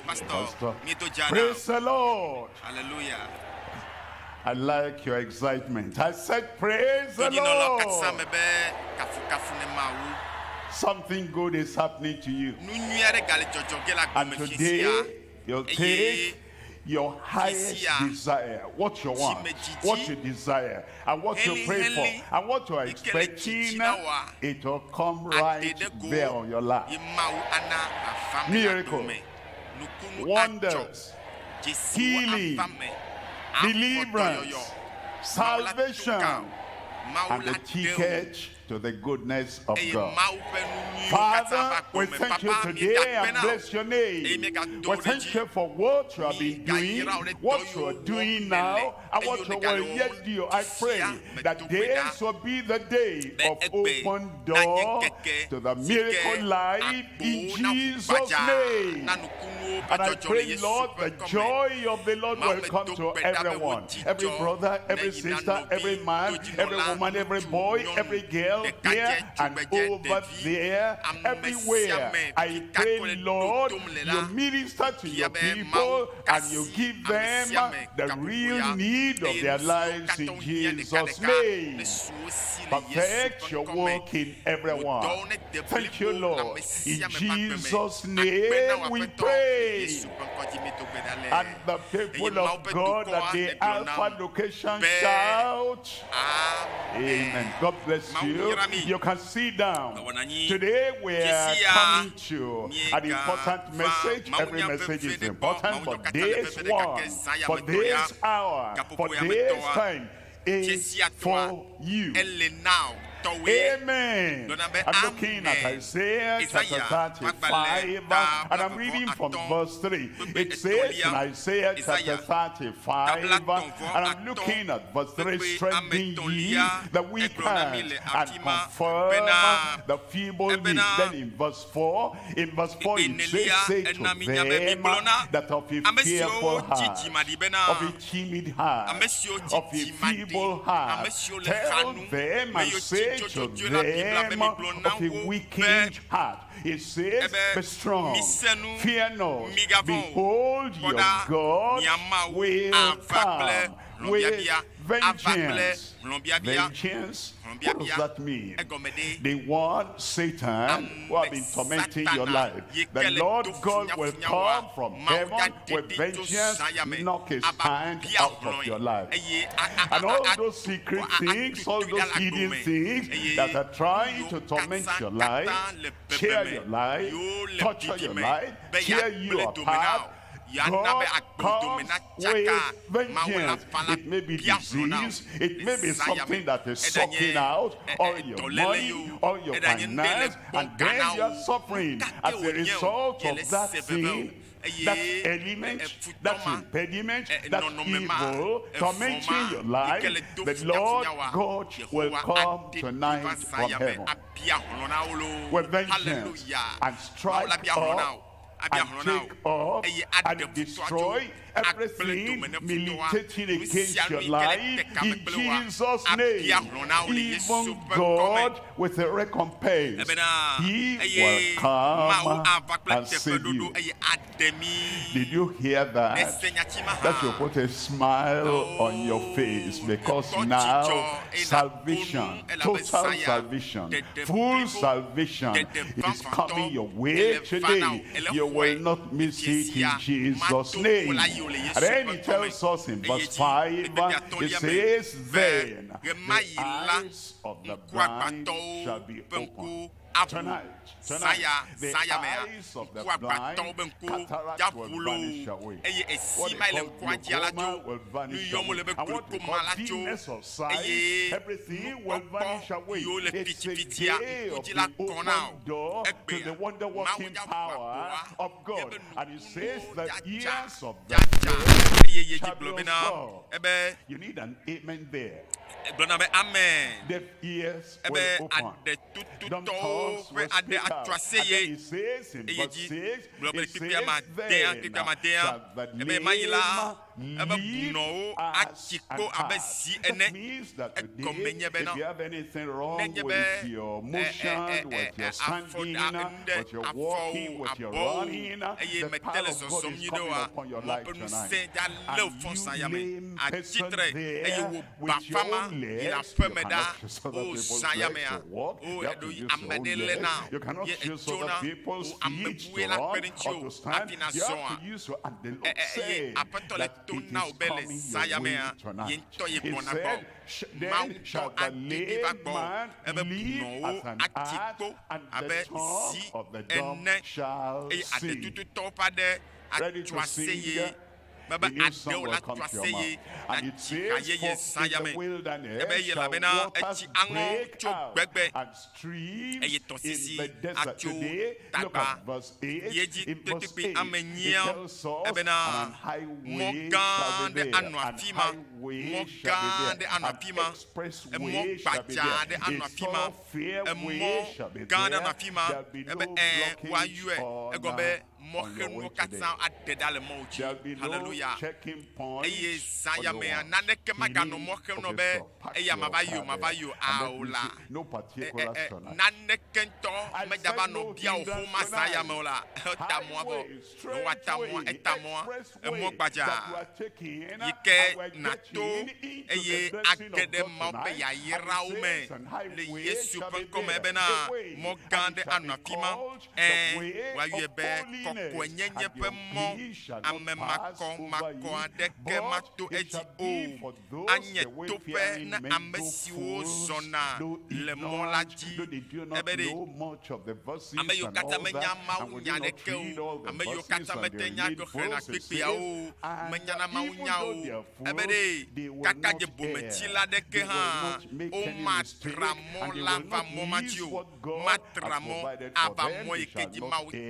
Pastor. Praise the Lord. Hallelujah. I like your excitement. I said, praise the Lord. Something good is happening to you. And today, you'll take your highest desire, what you want, what you desire, and what you pray for, and what you are expecting, it will come right there on your lap. Miracle, wonders, healing, deliverance, salvation, and the ticket to the goodness of God. Father, we thank you today and bless your name. We thank you for what you have been doing, what you are doing now, and what you will yet do. I pray that this will be the day of open door to the miracle life in Jesus' name. And I pray, Lord, the joy of the Lord will come to everyone. Every brother, every sister, every man, every woman, every boy, every girl, here and over there, everywhere. I pray, Lord, you minister to your people and you give them the real need of their lives in Jesus' name. Perfect your work in everyone. Thank you, Lord. In Jesus' name we pray. And the people of God at the Alpha location shout, amen. God bless you. You can sit down. Today we are coming to an important message. Every message is important, but this one, for this hour, for this time, is for you. Amen. I'm looking at Isaiah chapter 35, and I'm reading from verse 3. It says in Isaiah chapter 35, and I'm looking at verse 3, strengthen ye the weak hands and confirm the feeble knees. Then in verse 4, it says, say to them that of a fearful heart, of a timid heart, of a feeble heart, tell them and say to them of a weakened heart. It says, be strong, fear not, behold your God will come with vengeance. Vengeance? What does that mean? The one Satan who have been tormenting your life. The Lord God will come from heaven with vengeance, knock his hand out of your life. And all those secret things, all those hidden things that are trying to torment your life, tear your life, torture your life, tear you apart, God comes with vengeance. It may be disease, it may be something that is sucking out all your money, all your finance, and then you're suffering as a result of that thing, that element, that impediment, that evil tormenting your life. The Lord God will come tonight from heaven with vengeance and strike up and take off and destroy everything militating against your life in Jesus' name. Even God with a recompense, he will come and save you. Did you hear that? That will put a smile on your face, because now salvation, total salvation, full salvation is coming your way today. You will not miss it in Jesus' name. And then he tells us in verse 5, it says, then the eyes of the blind shall be opened. Tonight, the eyes of the blind, cataract will vanish away. What they call glaucoma will vanish away. And what they call dimness of sight, everything will vanish away. It's a day of the open door to the wonder-working power of God. And it says that ears of the dead shall be unstopped. You need an amen there. Deaf ears will open. Dumb tongues will speak out. And then it says in verse 6, it says, then shall the lame lead us and path. That means that today, if you have anything wrong with your motion, with your standing, with your walking, with your running, the power of God is coming upon your life tonight. And you lame person there with your own legs, you cannot use other people's legs to walk. You have to use your own legs. You cannot use other people's feet to run or to stand. You have to use your, and the Lord said that it is coming your way tonight. He said, then shall the lame man leap as an ass, and the tongue of the dumb shall sing. Ready to sing? The new song will come to your mouth. And it says, for in the wilderness shall waters break out and streams in the desert. Today, look at verse 8. In verse 8, it tells us, and an highway shall be there, and highway shall be there, an expressway shall be there, a thoroughfare way shall be there. There'll be no blockage on your way today. There'll be no checking points on your way. No particulars tonight. I said no hindrance tonight. Highways, straightway, expressway that we are taking, and we're getting into the blessing of God tonight. And and highway shall be there. The way, and it shall be called the way of holiness. And your feet shall not pass over you, but it shall be for those the wayfaring men go fools, though ignorant, though they do not know much of the verses and all that, and we do not read all the verses and they read verses, it says, and even though they are fools, they will not err, they will not make any mistake, and they will not miss what God has provided for them. They shall not err.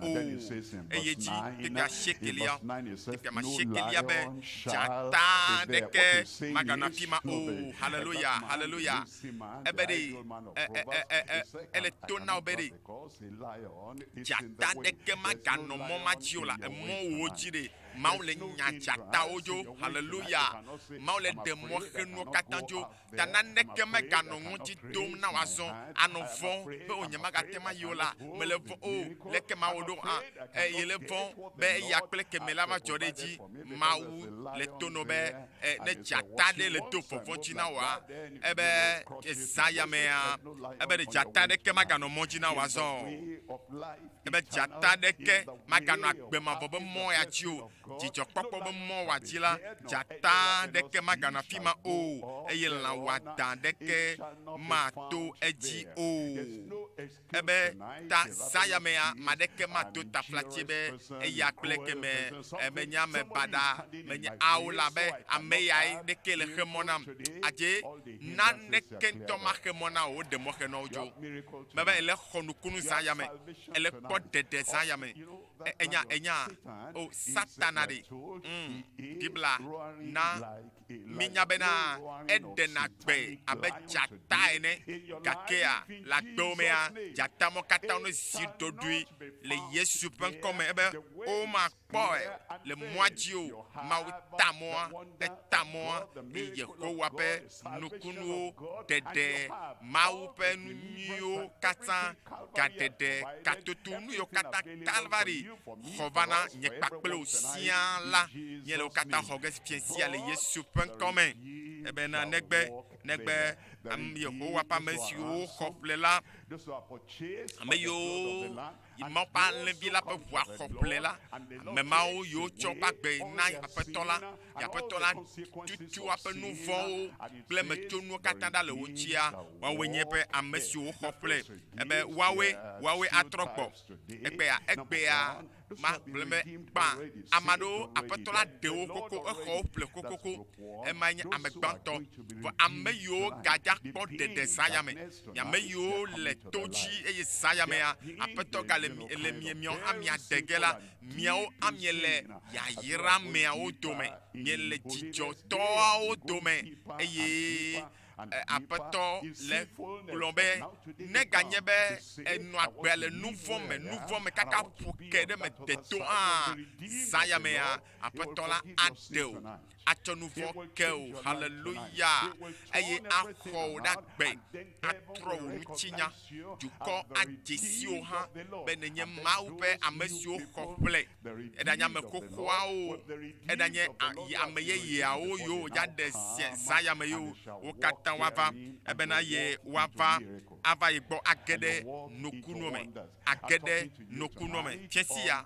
And then it says in verse 9 it says, no lion shall be there. What he's saying is, no, hallelujah, hallelujah. Ebedi, eletona obedi. Jata deke magano moma chiola, mo wojide. Maule nyachata ojo, hallelujah. Maule de mocheno katanjo. Tananeke megano ngonti dom na wason. Anofon, be onyamakatema yola. Melevon o, leke maodo an. Yelevon, be yakleke melava choreji. Mawu, le tono be, ne jatade le to fonchina wa. Ebe, esaya mea. Ebe de jatade ke magano monchina wazon. Ebe jatade ke magano akbema vobe moya chio. Jijo kpokpo be mo wajila jata deke magana fima o eyela wada deke mato eji o ebe ta saya mea madeke mato ta flachebe eya kleke me emenya me bada menya aula be ameya deke le hemonam aje nan deke to ma hemona o de mo henojo mebe ele khonukunu saya me ele kodde de saya me enya o satanari dibla na minya bena edena gbe abe jata ene kakea la domea jata mo kata no si dodui le yesu pen comme ebe o ma boy le moajio mautamoa etamoa e yehowa pe nukunuwo dede Mawu pe nyo kata kadede katotu nuyo kata Calvary Hovana nye Kploa sia la nye le kata hoges piensia le yesu pen comme ebe na negbe am yehowa pa mesio hople la ame yo il m'a pas levé la pour voir complet là mais Mawu yo chopa be na apetola ya petola tu appel nous vont ple me tonu katanda le wotia wa wenye pe amesio complet e be wawe atrokpo egbe ya ma bleme ba amado apetola de okoko ehople kokoko e manye amegbanto for ameyo gaja pot de desayame ya meyo le toji e sayame apetoga le miemion amia degela miao amiele ya yira mea otome miele chicho to otome eye apeto le glombe ne gagné be enwa gbe le nouveau me kaka puke de me teto a sayamea apeto la adeo acho nouveau keo hallelujah eye akho da gbe atro ntinya duko adesio ha be nenye Mawu be amesio kople edanya me kokoa o edanya ameye ya o yo ya de sayame yo o katan wava ebena ye wava ava igbo agede nokunuwo me tiesia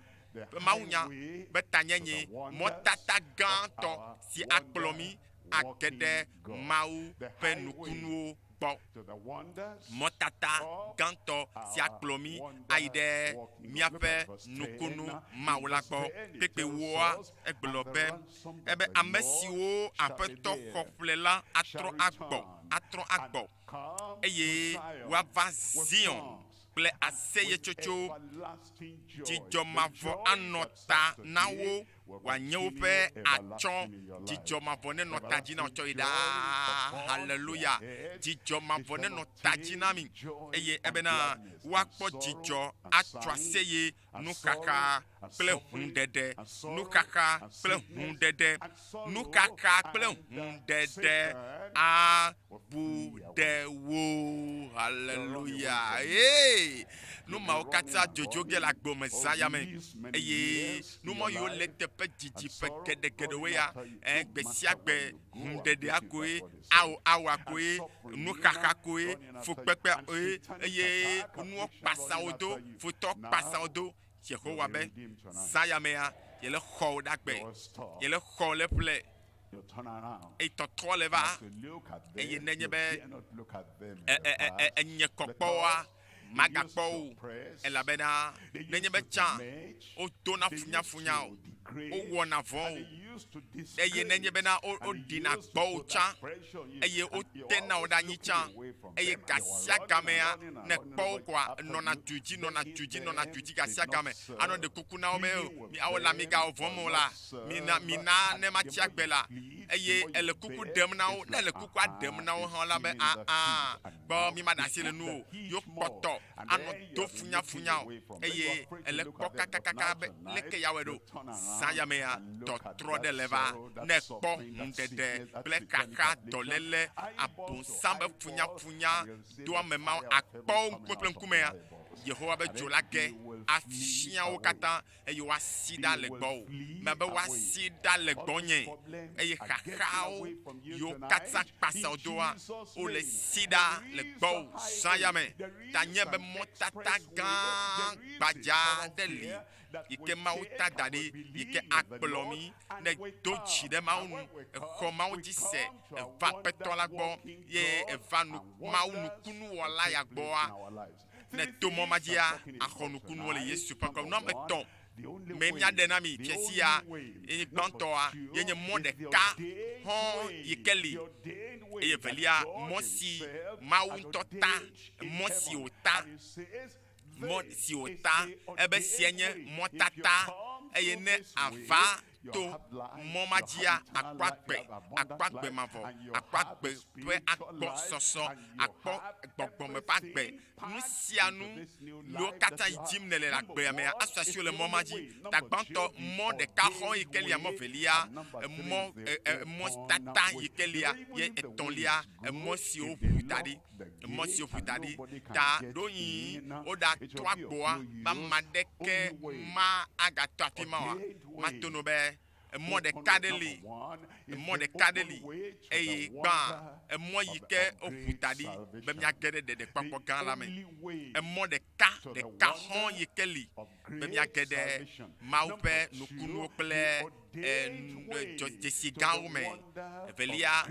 maunya betanyenye motata ganto si akplomi agede Mawu pe nukunuwo bo motata ganto si akplomi aide miape nukunu maulakbo pepe woa eglobe ebe amesiwo apeto koplela atro agbo eye wava Zion ple aseye chocho jijomavo anota nawo wanyewo pe achon jijomavo ne nota jina ocho ida hallelujah jijomavo ne nota jina mi eye ebena wakpo jijo atwa seye nukaka ple hundede nukaka ple hundede nukaka ple hundede abudewo hallelujah hey nous ma okata jojo ge la gbo mesaya me eye nous mo yo le tepe jiji pe kede we ya gbesia gbe hundede akoe awa koe nu kaka koe fo pepe eye nu pasa odo fo to pasa odo Jehovah be saya me ya ye le kho da gbe ye le kho le ple et to leva et ye nenye be enye Kploa magakpo ela bena nenye be chan o dona funya o wona von eye nenye bena o dina gbo chan eye o tena o danyi chan eye gasia gamea ne kpo kwa nona tuji gasia game ano de kukuna o me mi awola mi ga ovon la mina ne ma chiagbela eye ele kuku dem na o na ele kuku adem na o han la be bo mi madasi le nu yo poto ano do funya eye ele koka kaka be leke yawedo sayamea to tro de leva ne kpo ndede ble kaka dolele abun sambe funya do mema akpo peple nkumea Yehowa be jolage afia o kata eye wa sida le gbo me be wa sida le gbonye eye kakao yo kata pasa odoa o le sida le gbo sayame tanye be motata gan baja deli ike mauta dadi ike akplomi ne dochi de maunu ko mauji se va petola gbo ye va nu Mawu nukunuwo la ya gbo ne tomo madia akonukunuwo le Yesu pa comme non meton mais mia denami piesia e gbantoa yenye monde ka hon yikeli e velia mosi Mawu tota mosi ota ebe sienye motata eyene ava to momadia akpagbe mavo akpagbe pe akpo soso akpo gbogbo me pagbe nusianu lo kata idim nele la gbe me association le momadi tagbanto mo de kahon ikelia mo velia mo tata ikelia ye etonlia mo si o futadi ta doyin oda twa gboa ba madeke ma agato afima ma tonobe mo de kadeli e gba mo yike o futadi be mi agede de papo gan la me mo de hon yikeli be mi agede Maupe nukunuwo ple jesi gan me velia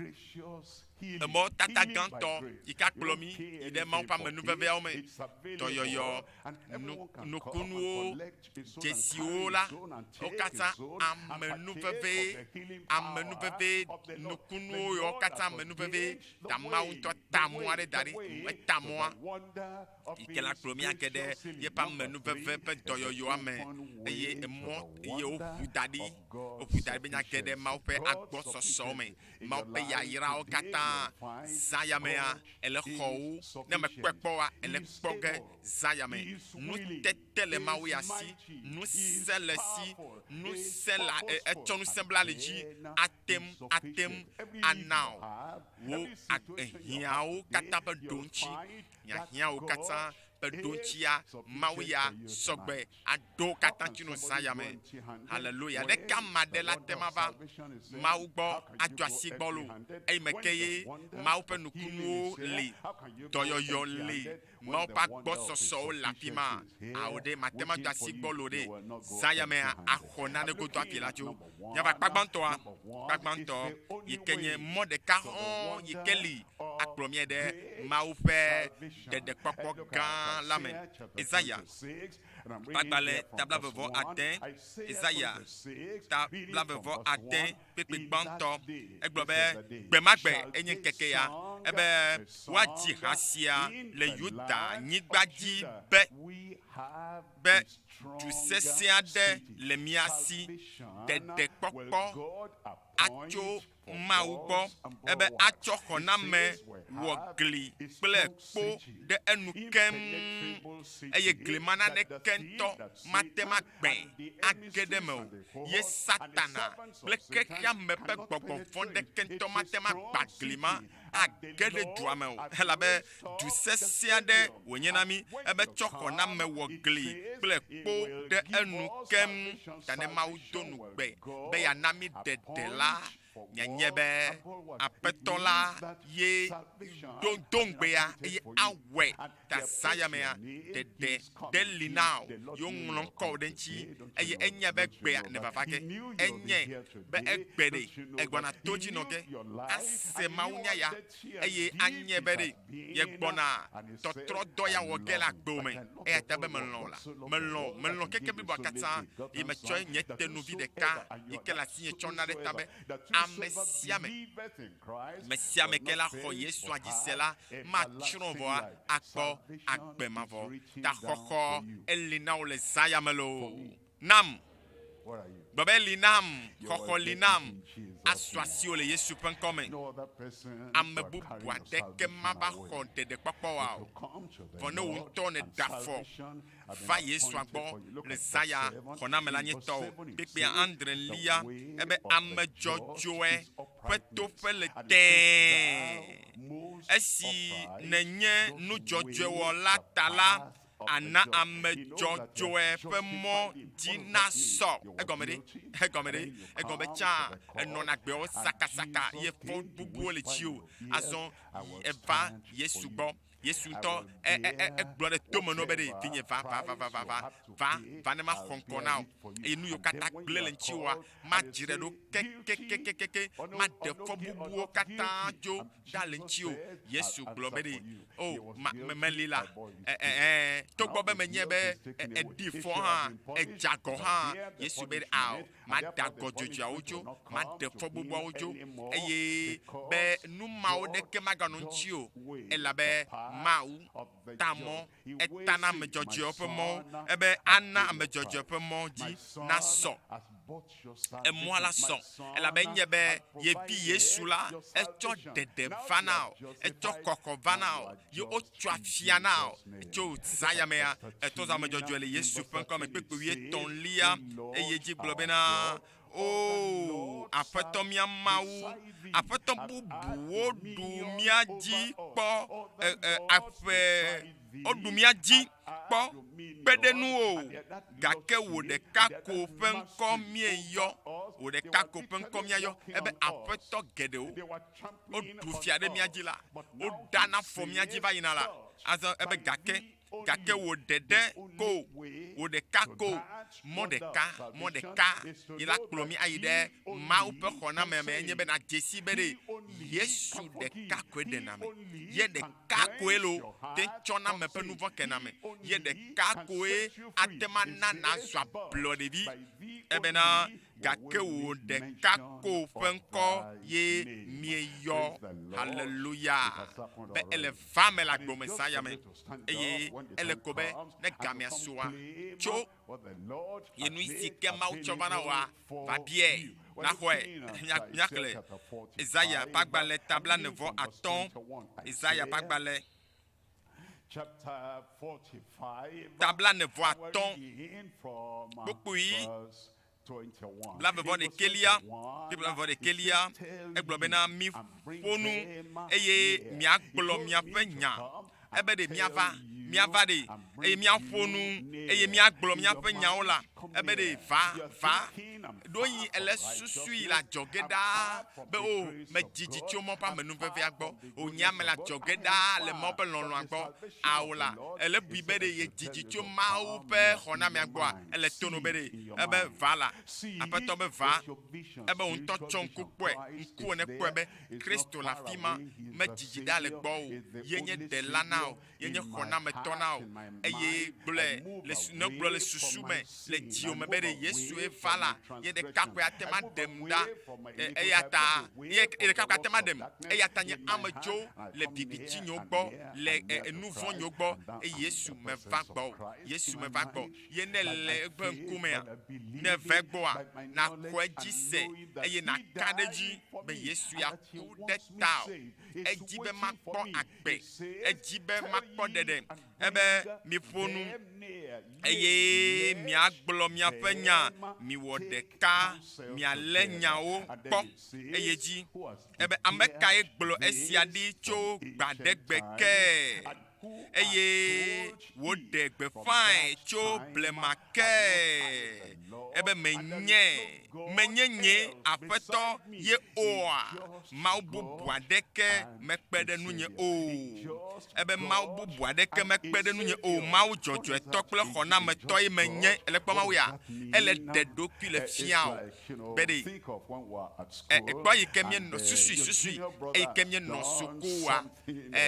mo tata ganto ikakplomi ide ma pa menu veve o me toyoyo nukunuwo jesio la okata amenu veve nukunuwo yo okata amenu veve tamau to tamoare dari tamoa ikela kplomi akede ye pa menu veve pe toyoyo ame ye mo ye ofutadi be nyakede ma pe agbo soso me ma pe ya ira okata na zayamea ele xɔwo ne me kpekpɔa ele kpɔge zayame nu tete le Mawu ya si nu se le si nu se la etsɔ nu se bla le dzi atem anao wo hiãwo katã ƒe ɖoŋtsi hiãwo katã ƒe ɖoŋtsia Mawu ya sɔgbe aɖo katã tsi no zayame haleluya ɖeka ma ɖe la tema va Mawu gbɔ adzɔ asi gbɔ lo eyi me ke ye Mawu ƒe nukunuwo li dɔyɔyɔ li Mawu ƒe agbɔsɔsɔwo le afi ma awo ɖe mate ma do asi gbɔ lo ɖe zayame axɔ nane godo afi la tso nyava kpagbãtɔ yi ke nye mɔ ɖeka hɔ̃ yi ke li akplɔ mie ɖe Mawu ƒe ɖeɖekpɔkpɔ gã la me Ezaya Agbalẽ tablavevɔ ade Ezaya tablavevɔ ade kpekpe gbãtɔ egblɔ be gbemagbe enye ŋkeke ya ebe woadzi ha sia le Yuda nyigba dzi be du sesẽ aɖe le mia si ɖeɖekpɔkpɔ atso Mawu gbɔ ebe atsɔ xɔname wɔ gli kple kpo ɖe enu kem eye gli ma naneke ŋutɔ mate ma gbẽ age ɖe me o ye Satana kple xexea me ƒe gbɔgbɔ vɔ̃ ɖeke ŋutɔ mate ma gba gli ma age ɖe dua me o elabe du sesẽ aɖe wònye na mi ebe tsɔ xɔname wɔ gli kple kpo ɖe enu kem ta ne Mawu do nugbe be yana mi ɖeɖe la nye be aƒetɔ la ye do ŋgbea eye awɔe ta zayamea ɖeɖe li na o yewo ŋlɔ ŋkɔwo ɖe ŋuti eye enye be gbea ne vava ge enye be egbe ɖe egbɔna to dzi nɔ ge ase Mawu nya ya eye anye be ɖe ye gbɔna tɔtrɔ dɔ ya wɔ ge le agbewo me eya ta be melɔ̃ la melɔ̃ keke blibo katã ye metsɔ nye tenuvi ɖeka yi ke le asi nye tsɔ na ɖe ta be ame sia me ke la xɔ Yesua dzi se la matsrɔ̃ vɔa akpɔ agbemavɔ ta xɔxɔ eli na wo le zayame lo nam gbɔbe li nam xɔxɔ li nam asɔ asiwo le Yesu ƒe ŋkɔ me ame bubu aɖeke ma va xɔ ɖeɖekpɔkpɔ wa o vɔ ne wo ŋutɔ ne da fɔ va Yesua gbɔ le zaya xɔname la nye tɔwo kpekpea andre lia ebe ame dzɔdzɔe ƒe toƒe le tɛɛ esi nenye nu dzɔdzɔe wɔla ta la ana ame dzɔdzɔe ƒe mɔ dzi na sɔ egɔme ɖe tsã enɔna gbewo sakasaka ye fɔ bubuwo le tsi o azɔ eva Yesu gbɔ Yesu ŋutɔ egblɔ ɖe tome no be ɖe vinye va ne ma xɔ ŋkɔ na o eye nu yiwo katã gblẽ le ŋutsiwoa ma dzre ɖo kekekekeke ma ɖe fɔ bubuwo katã dzo da le ŋutsiwo Yesu gblɔ be ɖe o meli la togbɔ be menye be eɖi fɔ hã edzagɔ hã Yesu be ao ma da agɔ dzodzoawo dzo ma ɖe fɔ bubuawo dzo eye be nu mawo ɖeke maganɔ ŋutsi o elabe Mawu tamɔ etana ame dzɔdzɔewo ƒe mɔ ebe ana ame dzɔdzɔe ƒe mɔ dzi na sɔ emɔa la sɔ elabe nye be yevi Yesu la etsɔ ɖeɖe va na o etsɔ kɔkɔ va na o ye wotsɔ afia na o tso zayamea etɔ ame dzɔdzɔe le Yesu ƒe ŋkɔ me kpekpe 8 eye dzi gblɔ bena o aƒetɔ mía Mawu aƒetɔ bubuwo ɖu mía dzi kpɔ woɖu mía dzi kpɔ kpe ɖe nuwo gake wò ɖeka ko ƒe ŋkɔ míeyɔ wò ɖeka ko ƒe ŋkɔ míayɔ ebe aƒetɔ geɖewo woɖu fia ɖe mía dzi la woɖana fɔ mía dzi va yina la azɔ ebe gake wò ɖeɖe ko wò ɖeka ko mɔ ɖeka yi la kplɔ mi ayi ɖe Mawu ƒe xɔname me enye be na dzesi be ɖe Yesu ɖeka koe ɖena me ye ɖeka koe lo te tsɔna me ƒe nu vɔ kena me ye ɖeka koe ate ma na nazɔ ablɔ ɖevi ebena gake wo ɖeka ko ƒe ŋkɔ ye mieyɔ hallelujah be ele va me le agbomesa ya me eye ele ko be ne gamea soa tso ye nu si ke Mawu tsɔ va na woa va biae na xɔe miakle Isaiah ƒe agbalẽ tabla 9:5 Isaiah ƒe agbalẽ tabla 9:5 kpokpoe bla vevɔ ɖekelia egblɔ bena mi ƒo nu eye miagblɔ miaƒe nya ebe ɖe miava ɖe eye miaƒo nu eye miagblɔ miaƒe nyawo la ebe ɖe va ɖo yi ele susui le adzɔge ɖaa be o me dzidzi tso mɔ ƒe amenuvevea gbɔ o nye ame le adzɔge ɖaa le mɔ ƒe lɔlɔ̃a gbɔ awo la ele bui be ɖe ye dzidzi tso Mawu ƒe xɔnamea gbɔa ele tono be ɖe ebe va la aƒetɔ be va ebe wo ŋutɔ tsɔ ŋku kpɔe ŋku ne kpɔe be Kristo le afi ma me dzidzi ɖa le gbɔ o ye nye ɖela na o ye nye xɔnametɔ na o eye ne gblɔ le susu me le dziwo me be ɖe Yesue va la ye ɖeka koe atema ɖem ɖa eya ta ye ɖeka koe atema ɖem eya ta nye amedzo le bibitsi nyo gbɔ le nu vɔ̃ nyo gbɔ eye Yesu me va gbɔ ye ne le eƒe ŋkumea ne ve gbɔa na kɔ edzi se eye na ka ɖe dzi be Yesu ya ku ɖe ta o edzi be makpɔ agbe edzi be makpɔ ɖeɖe ebe miƒo nu eye miagblɔ miaƒe nya miwɔ ɖeka mialé nyawo kpɔ eye dzi ebe ame kae gblɔ esia ɖi tso gbaɖegbe ke eye woɖe gbeƒãe tso blema ke ebe menye nye aƒetɔ ye oa Mawu bubu aɖeke mekpe ɖe nunye o ebe Mawu bubu aɖeke mekpe ɖe nunye o Mawu dzɔdzɔetɔ kple xɔnametɔ ye menye ele kpɔ Mawu ya ele ɖe ɖokui le fia o be ɖe ekpɔ yi ke mienɔ susui eyi ke mienɔ sukuwa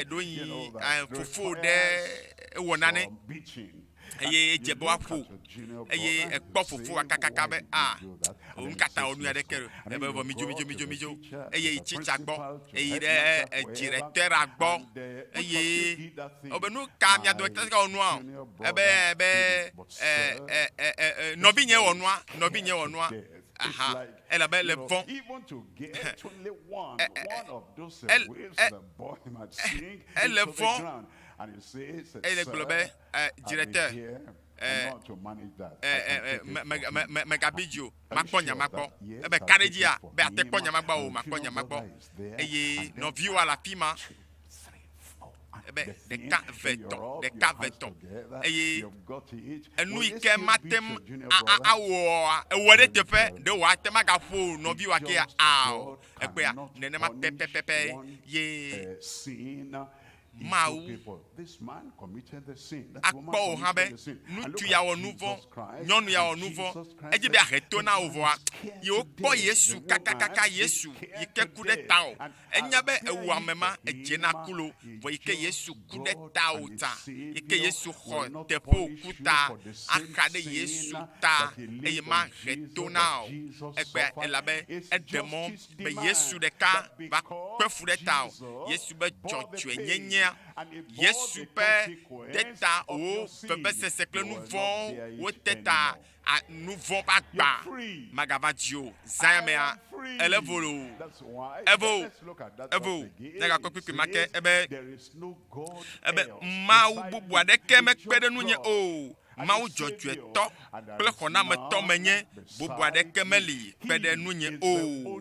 ɖo yi fofo ɖe ewɔ nane eye edze be woaƒo eye ekpɔ fofoa kakaka be nu katã wɔ nu aɖeke ebe vɔ midzo eye yi tsitsa gbɔ eyi ɖe dziɖetera gbɔ eye wobe nu ka mia dometɔ wɔ nua o ebe nɔvinye wɔ nua elabe le vɔ̃ ele vɔ̃ ele gblɔ be directeur megabidio makpɔ nyamakpɔ ebe kaɖedzia be ate kpɔ nyamakpɔ o makpɔ nyamakpɔ eye nɔviwo le afi ma ebe ɖeka vetɔ̃ eye enu yi ke matem awɔ ewɔ ɖe teƒe ɖe wɔ ate magaƒo nɔviwoa ke o egbea nenema pɛpɛpɛpɛ ye Mawu akpɔ wo hã be ŋutsu ya wɔ nu vɔ̃ nyɔnu ya wɔ nu vɔ̃ edzi be aheto na wo vɔa yewo kpɔ Yesu kakakaka Yesu yi ke ku ɖe ta o enya be ewu ame ma edze na kulo vɔ yi ke Yesu ku ɖe ta o ta yi ke Yesu xɔ teƒe wòku ta axa ɖe Yesu ta eye ma heto na o egbe elabe eɖe mɔ be Yesu ɖeka va kpe fu ɖe ta o Yesu be dzɔdzɔe nyenyea Yesu ƒe teta wo vevesese kple nu vɔ̃ wo teta nu vɔ̃ ƒe agba magava dzi o zãmea ele volo evo ne gakɔ kpekpe ma ke ebe Mawu bubu aɖeke mekpe ɖe nunye o Mawu dzɔdzɔetɔ kple xɔnametɔ menye bubu aɖeke meli kpe ɖe nunye o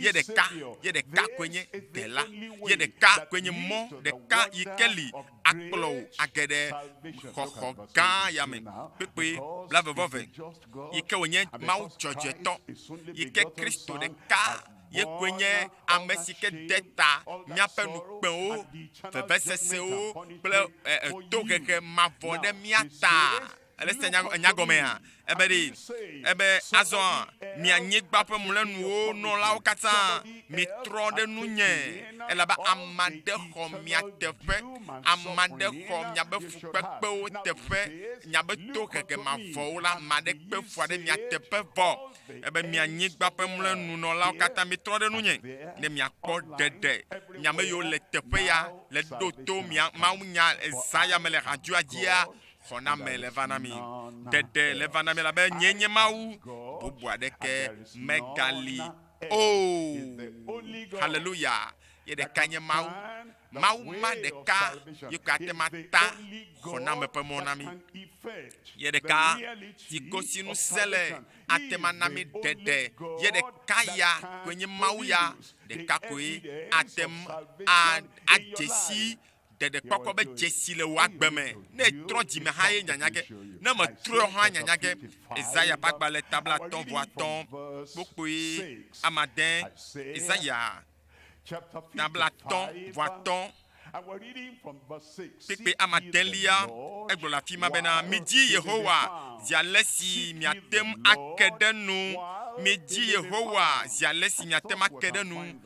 ye ɖeka koe nye dela ye ɖeka koe nye mɔ ɖeka yi ke li akplɔ wo age ɖe xɔxɔ gã ya me kpekpe bla vevɔve yi ke wònye Mawu dzɔdzɔetɔ yi ke Kristo ɖeka ye koe nye ame si ke de ta míaƒe nukpewo vevesesewo kple tohehe mavɔ ɖe mía ta Eleste nyagomea. Ebedi. Ebe azon. Mi anyigba pe mulenuo no la okata. Mi tron de nunye. Elaba amade ho mi atefe. Amade ho mi abe fukpepe o tefe. Nyabe to keke ma vola made pe fuade mi atepe vo. Ebe mi anyigba pe mulenu no la okata mi tron de nunye. Ne mi akpo dede. Nyame yo le tefe ya le doto mi Mawu nya Isaiah me le radio adia. Hona me le vanami. Dede le vanami la be nyenye Mawu. Bubu adeke megali. Oh, hallelujah. Yede kanye Mawu. Mawu ma deka. Yukate mata. Hona me pe monami. Yede ka. Tikosi nu sele. Atema nami dede. Yede kaya. Kwenye Mawu ya. Deka kwe. Atem. Adjesi. De koko be jesi le wagbeme ne tro di me haye nyanyake ne me tro ha nyanyake Isaiah bagba le tabla ton voiton pokoi amaden Isaiah tabla ton voiton Pipe amadelia egbola fima bena midi Yehowa zialesi miatem akedenu midi Yehowa zialesi miatem akedenu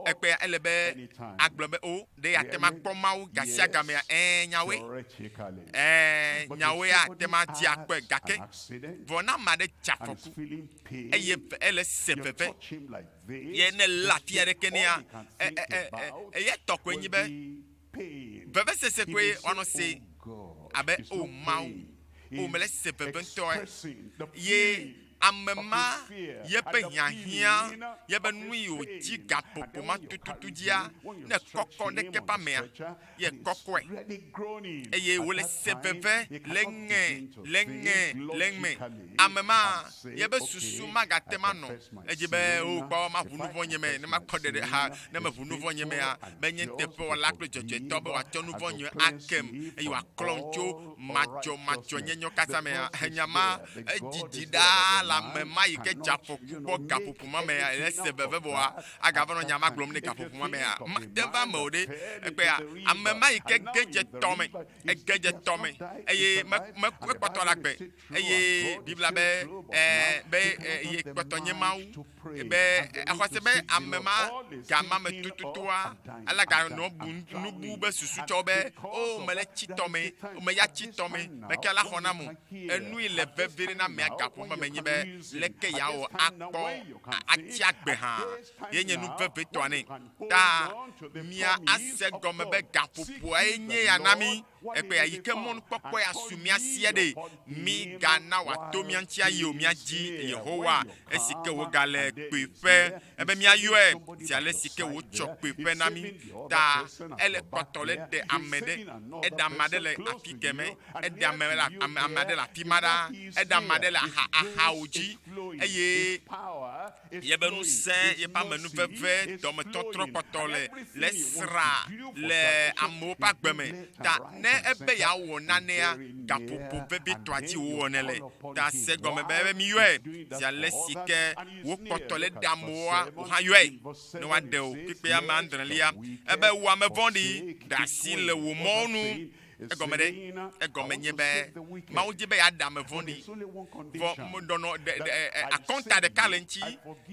ekpe elebe aglobe o de atema kpomawu gasia game nyawe nyawe atema di akpe gake vona made chafoku eye ele sefefe ye ne latia de kenia ye tokwenyi be bebe sese kwe ono se abe o Mawu o mele sefefe ntoe ye amema yepe nyahia yebe nui o jiga popoma tututudia ne koko ne kepa mea ye kokwe eye wole sepeve lenge amema yebe susu magatema no ejibe o kwa ma vunu vonyeme ne makodede ha ne ma vunu vonyeme ha benye tepe wala klo jojo tobe wa tonu vonye akem eye wa kloncho macho nyenyo kasame nyama ejidida la mema yike japo kubo gapopu mame ya sebebe boa agavano nyama glom ne gapopu mame ya deva mode ekpe ya amema yike geje tome eye me kwato la gbe eye bibla be ye kwato nyemawu be akwasebe amema gama me tututua ala ga no bu be susu chobe o mele chitome o me ya chitome me kala honamu enu ile vevere na me gapopu mame nyibe leke yawo akpo atiagbe ha yenye nu veve toane ta mia asegome be gapopo enye ya nami ekpe ya yike mon kpokpo ya sumia siede mi gana wa tomia ntia yo mia ji Yehowa esike wo gale pepe ebe mia yoe ti ale sike wo chok pepe nami ta ele kotole de amede eda madele apigeme eda amade la pimada eda madele ha oji eye yebenu se ye pa menu veve do me totro kotole le sra le amo pa gbeme ta ne ebe ya wo nanea gapopo bebe toati wo nele ta se gome bebe mi yue ya le sike wo kotole damoa o ha yue no wa de o pipe ya mandrelia ebe wo me vondi da si le wo monu egome nyebe Mawu jibe ya dame vondi vo modono a konta de kalenchi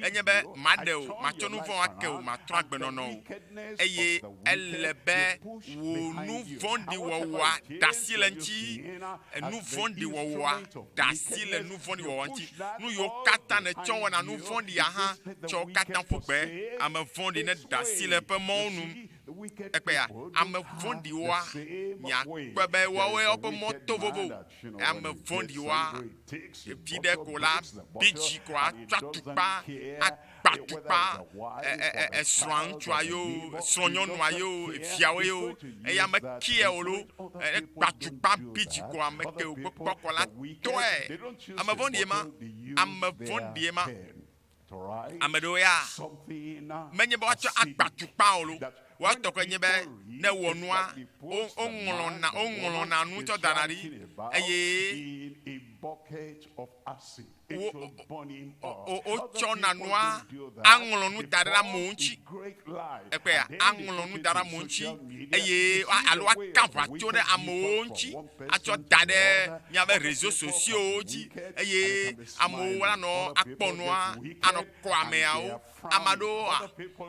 enyebe madeo machonu von akeu matragbe nono eye elebe wo nu vondi wa dasilenchi nu vondi wa dasile nu vondi wa wanchi nu yo kata ne chon na nu vondi aha cho kata pogbe am vondi ne dasile pe monu ekpe ya am vondi wa nya kwebe wa we opo moto vovo am vondi wa pide kola biji kwa twatupa akpatupa eswan twayo sonyo noyo fiawe yo e ya makie olo akpatupa biji kwa meke okokola toe am vondi ma amadoya menye bo acho akpatupa olo wa toko nyebe ne wonua onwolo na nu to danari eye Ochona noa anglonu dara monchi ekwe anglonu dara monchi eye alwa kanvato de amonchi acho dade nyave réseaux sociaux ji eye amo wala no akponoa anokọ ameao amado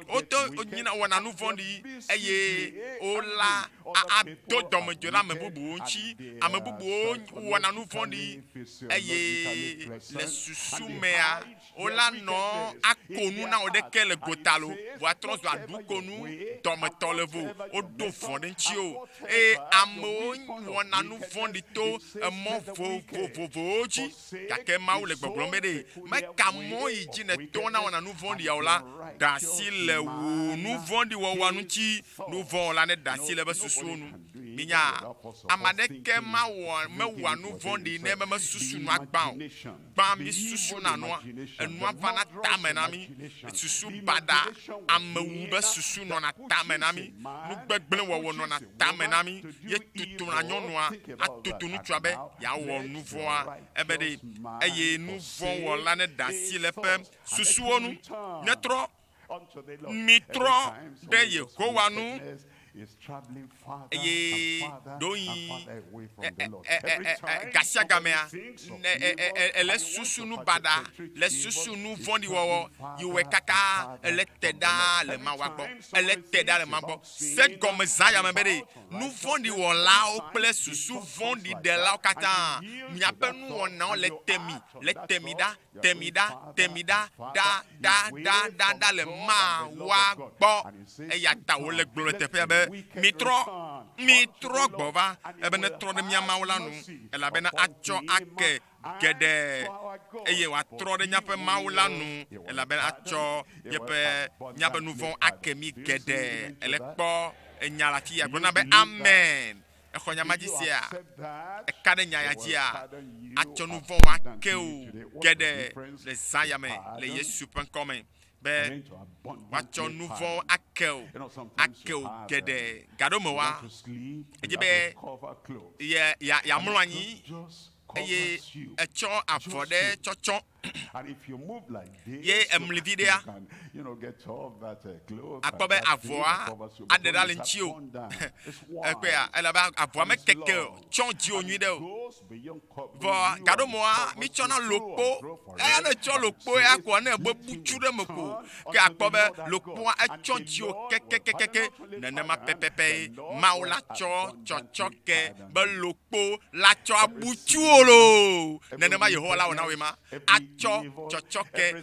oto onyina wana nu vondi eye ola a do domjora mebubu onchi amebubu wana nu vondi eye le susumea ola no akonu na odekele gotalo wa trans wa dukonu dometolevo odo vondenchio e amo wana nu vondi to mo vovovoji kake Mawu le gbogbomede me kamo iji ne tona wana nu vondi ya ola dasi le wu nu vondi wa wanuchi nu von la ne dasi le be susunu minya amadeke me wanu vondi ne me susu nu agba ba mi susu na no enu avana tamena mi susu bada amewu be susu no na tamena mi nu gbegble wo no na tamena mi ye tutu na nyonua atutu nu twabe ya wo nu voa ebede eye nu von wo la ne dasi le pe susu onu netro mitro de Yehowa nu ye doyi gasiagamea ele susunu bada le susunu vondi wowo yiwe kaka ele teda le mawagbo ele teda le mambo set comme zaya mebede nu vondi wo la o ple susu vondi de la kata nyape nu wona le temida da le mawagbo e ya ta wo le glo tepe be mitro gbova ebe ne tro de miama wala nu ela be na acho ake gede eye wa tro de nyape mawula nu ela be acho yepe nyape nu von ake mi gede ele kpo enyala ti ya gbona be amen e khonya magisia e kade nyaya dia acho nu von ake o gede le zayame le Yesu pen comme be wacho nouveau akel gede gadomowa ejibe ya mlanyi eye echo afode chocho and if you move like this ye emlividea you know get off that clothes akobe avoa adeda lenchio ekwa elaba avoa me keke chonji onyi de vo gadomoa mi chona lokpo na cho lokpo ya ko na egbe buchure moko ke akobe lokpo a chonji o keke nana ma pepepe maula cho ke be lokpo la cho abuchuolo nana ma Yehowa ona we ma chochoke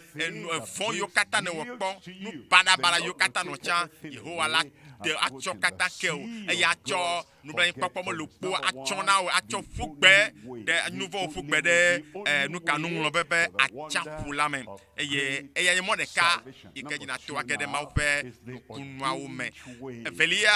fon yo kata ne wokpo nu bada yo kata no cha Yehowa la de acho kata ke o e ya cho nu blan papo mo lopo acho na o acho fugbe de nouveau fugbe de nu kanu lo bebe acha fulame e ye mo de ka ikejina to agede ma upe kunwa me velia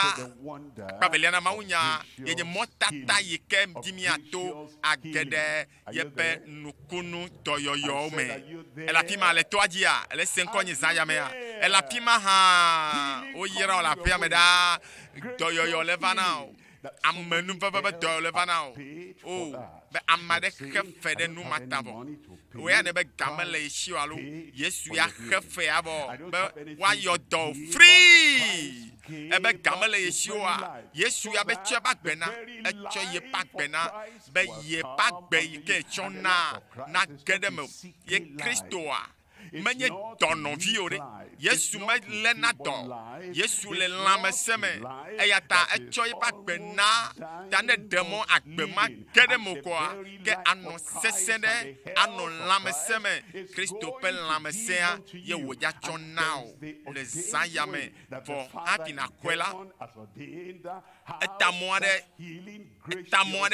pa velia na maunya ye mo tata yike dimiato agede yepe nukunu toyoyo me ela pima le toadia ele 5 ans zaya me ela pima ha o yira la pia me da toyoyo levana amenu baba do levana o be amade kefe de nu matavo we ane be gamele shiwalu Yesu ya kefe abo be wa yodo free ebe gamele yeshua Yesu ya be cheba gbena echo ye pa gbena be ye pa gbe ke chona na gedeme ye Kristoa menye dono viore Yesu me lena don Yesu le lame seme eyata echo ye pa gbena tane demo agbema gedemo kwa ke ano sesende ano lame seme Kristo pe lame sea ye woja chonao le zayame for akina kwela etamore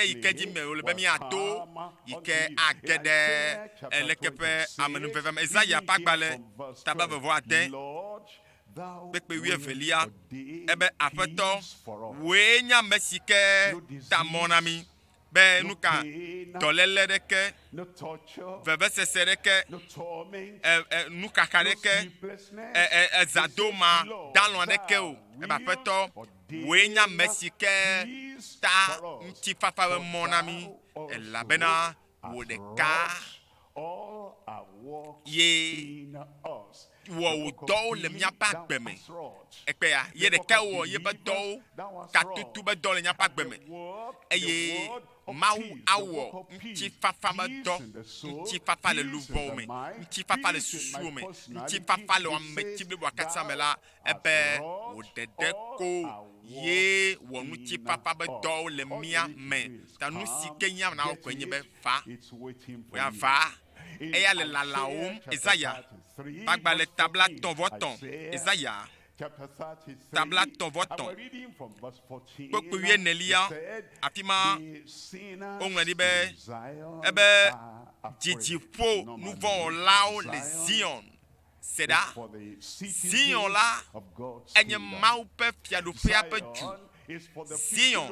ikeji me ole be mi ato ike agede elekepe amenu vevem Isaiah pagbale tabave vo aten pepe wi evelia ebe afeto we nya mesike tamonami be nuka tolele deke veve sesereke nuka kareke zadoma dalon deke o ebe afeto we nya mesike ta ntifafa monami elabena wodeka ye wo do le mia pa gbeme ekpe ya ye de ka wo ye ba do ka tutu ba do le nya pa gbeme eye Mawu awo nti fafa ba do nti fafa le luvo me nti fafa le susu me nti fafa le ameti be wakata me la ebe wo dede ko ye wo nti fafa ba do le mia me tanu sikenya na ko nyi be fa we ava eya le lalaum Isaiah bagba le tabla ton voton Isaiah tabla ton voton pokpo wie nelia afima on di be ebe jijifo nous vont là les Zion c'est là Zion là enye mau pe fia do fia pe ju Zion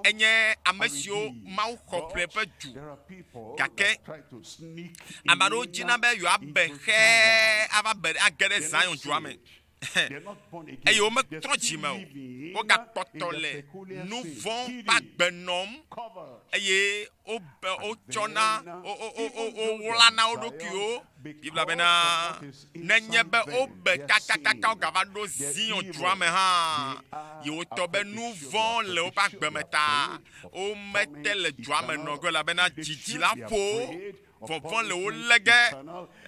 enye amesio mau kopre pe ju kake amaro jina be yo abehe ava be agere Zion ju ame et on me tranchime o ga potole nous vont pas benom et o chona o lana o dokio bibla bena nenyebe o be kakaka o gava do Zion drame ha yo to be nous vont le o pas bemeta o mette le drame no go la bena jiji la po Fonfon le olege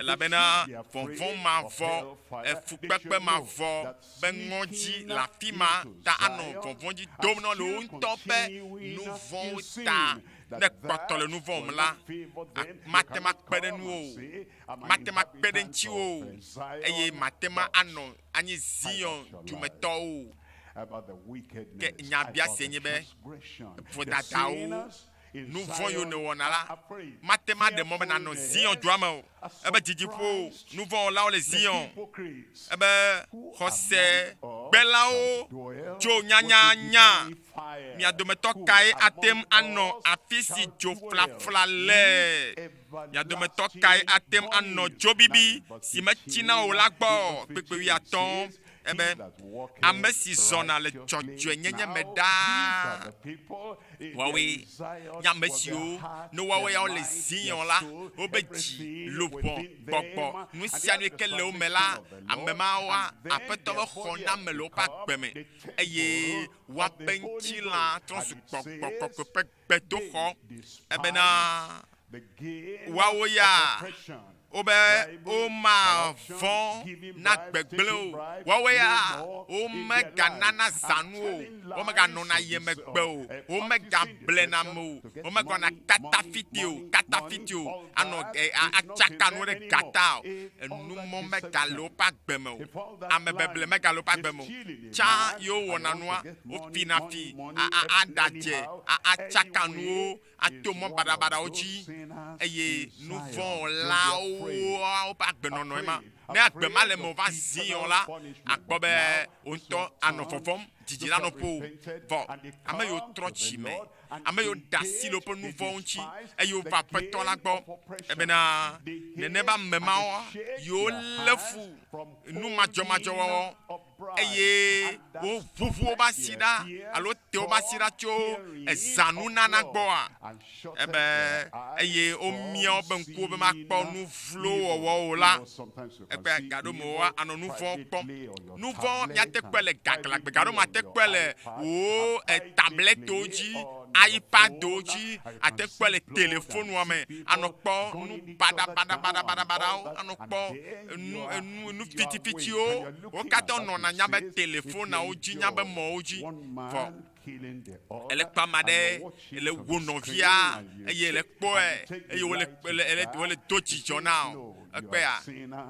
la bena fonfon ma vo e fukpekpe ma vo bengonji la fima ta anon fonfon di domno le untope nous vont ta ne kpoto le nous vont la matema pede nou matema pede nti o eye matema anon ani Zion tu meto ke nyabia senyebe fodadao nous voyons nous on a là matema de moment non Zion drama ebe jijifo nous voyons là les Zion ebe Français belao jo nya mi adometo kai atem anon afisi jo fla le mi adometo kai atem anon jo bibi si metina o lagbo pepe wi aton ebe amesi zona le chocho nyenye meda wawe nyamesio no wawe ya le Zion la obeji lobon popo nu sianu kele o mela amema wa apeto be khona melo pa gbeme eye wa benchi la tronsu popo pe to kho ebe na wawe ya obe o ma von na gbegble wawe ya o mega nana zanu o mega nona ye megbe o mega blena mo o mega na katafitio ano achaka no de gata nu mo mega lo pa gbemo amebeble mega lo pa gbemo cha yo wona noa o finafi adaje achaka no atomo badabada oji eye nous vont là o pa gbeno no ema ne agbema le mo va Zion la akbobe onto anofofom jijila no po vo ame yo trochime ame yo dasi lo po nous vont chi e yo va peton la gbo e bena ne neba mema yo lefu nu majo wo eye o fufu ba sida alo te o ba sida cho e zanu nana gbo a ebe eye o mi o benku be ma po nu flow wo la ebe gado mo wa ano nu fon pom nu fon ya te kwele gagla gbe gado ma te kwele o e tablette oji iPad oji ate kwele telephone wa me ano po nu bada ano po nu fiti o kato no na nya be telephone na oji nya be mo oji fo ele pa made ele wonovia eye le po eye wole tochi jona egbe a